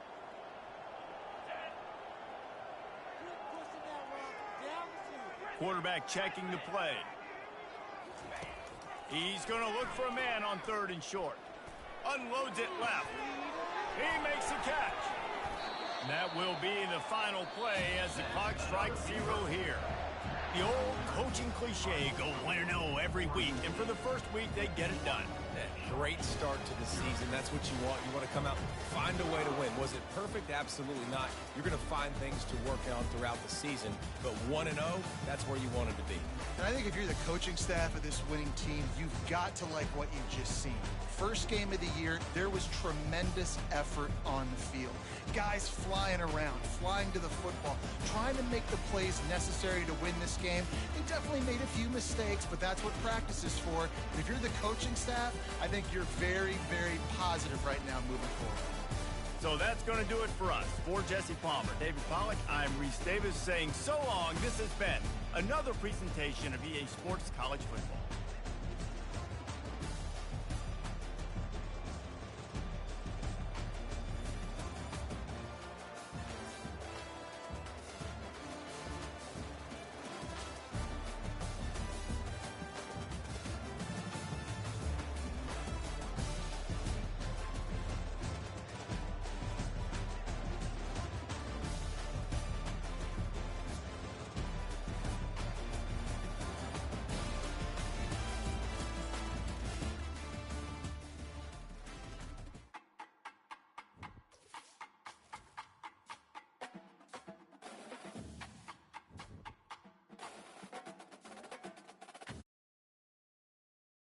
Quarterback checking the play. He's going to look for a man on 3rd and short. Unloads it left. He makes a catch. And that will be the final play as the clock strikes 0 here. The old coaching cliche, go win-0 every week. And for the first week, they get it done. Great start to the season. That's what you want. You want to come out, find a way to win. Was it perfect? Absolutely not. You're going to find things to work on throughout the season. But 1-0, that's where you wanted to be. And I think if you're the coaching staff of this winning team, you've got to like what you've just seen. First game of the year, there was tremendous effort on the field. Guys flying around, flying to the football, trying to make the plays necessary to win this game. They definitely made a few mistakes, but that's what practice is for. And if you're the coaching staff, I think you're very, very positive right now moving forward. So that's going to do it for us. For Jesse Palmer, David Pollack, I'm Reese Davis saying so long. This has been another presentation of EA Sports College Football.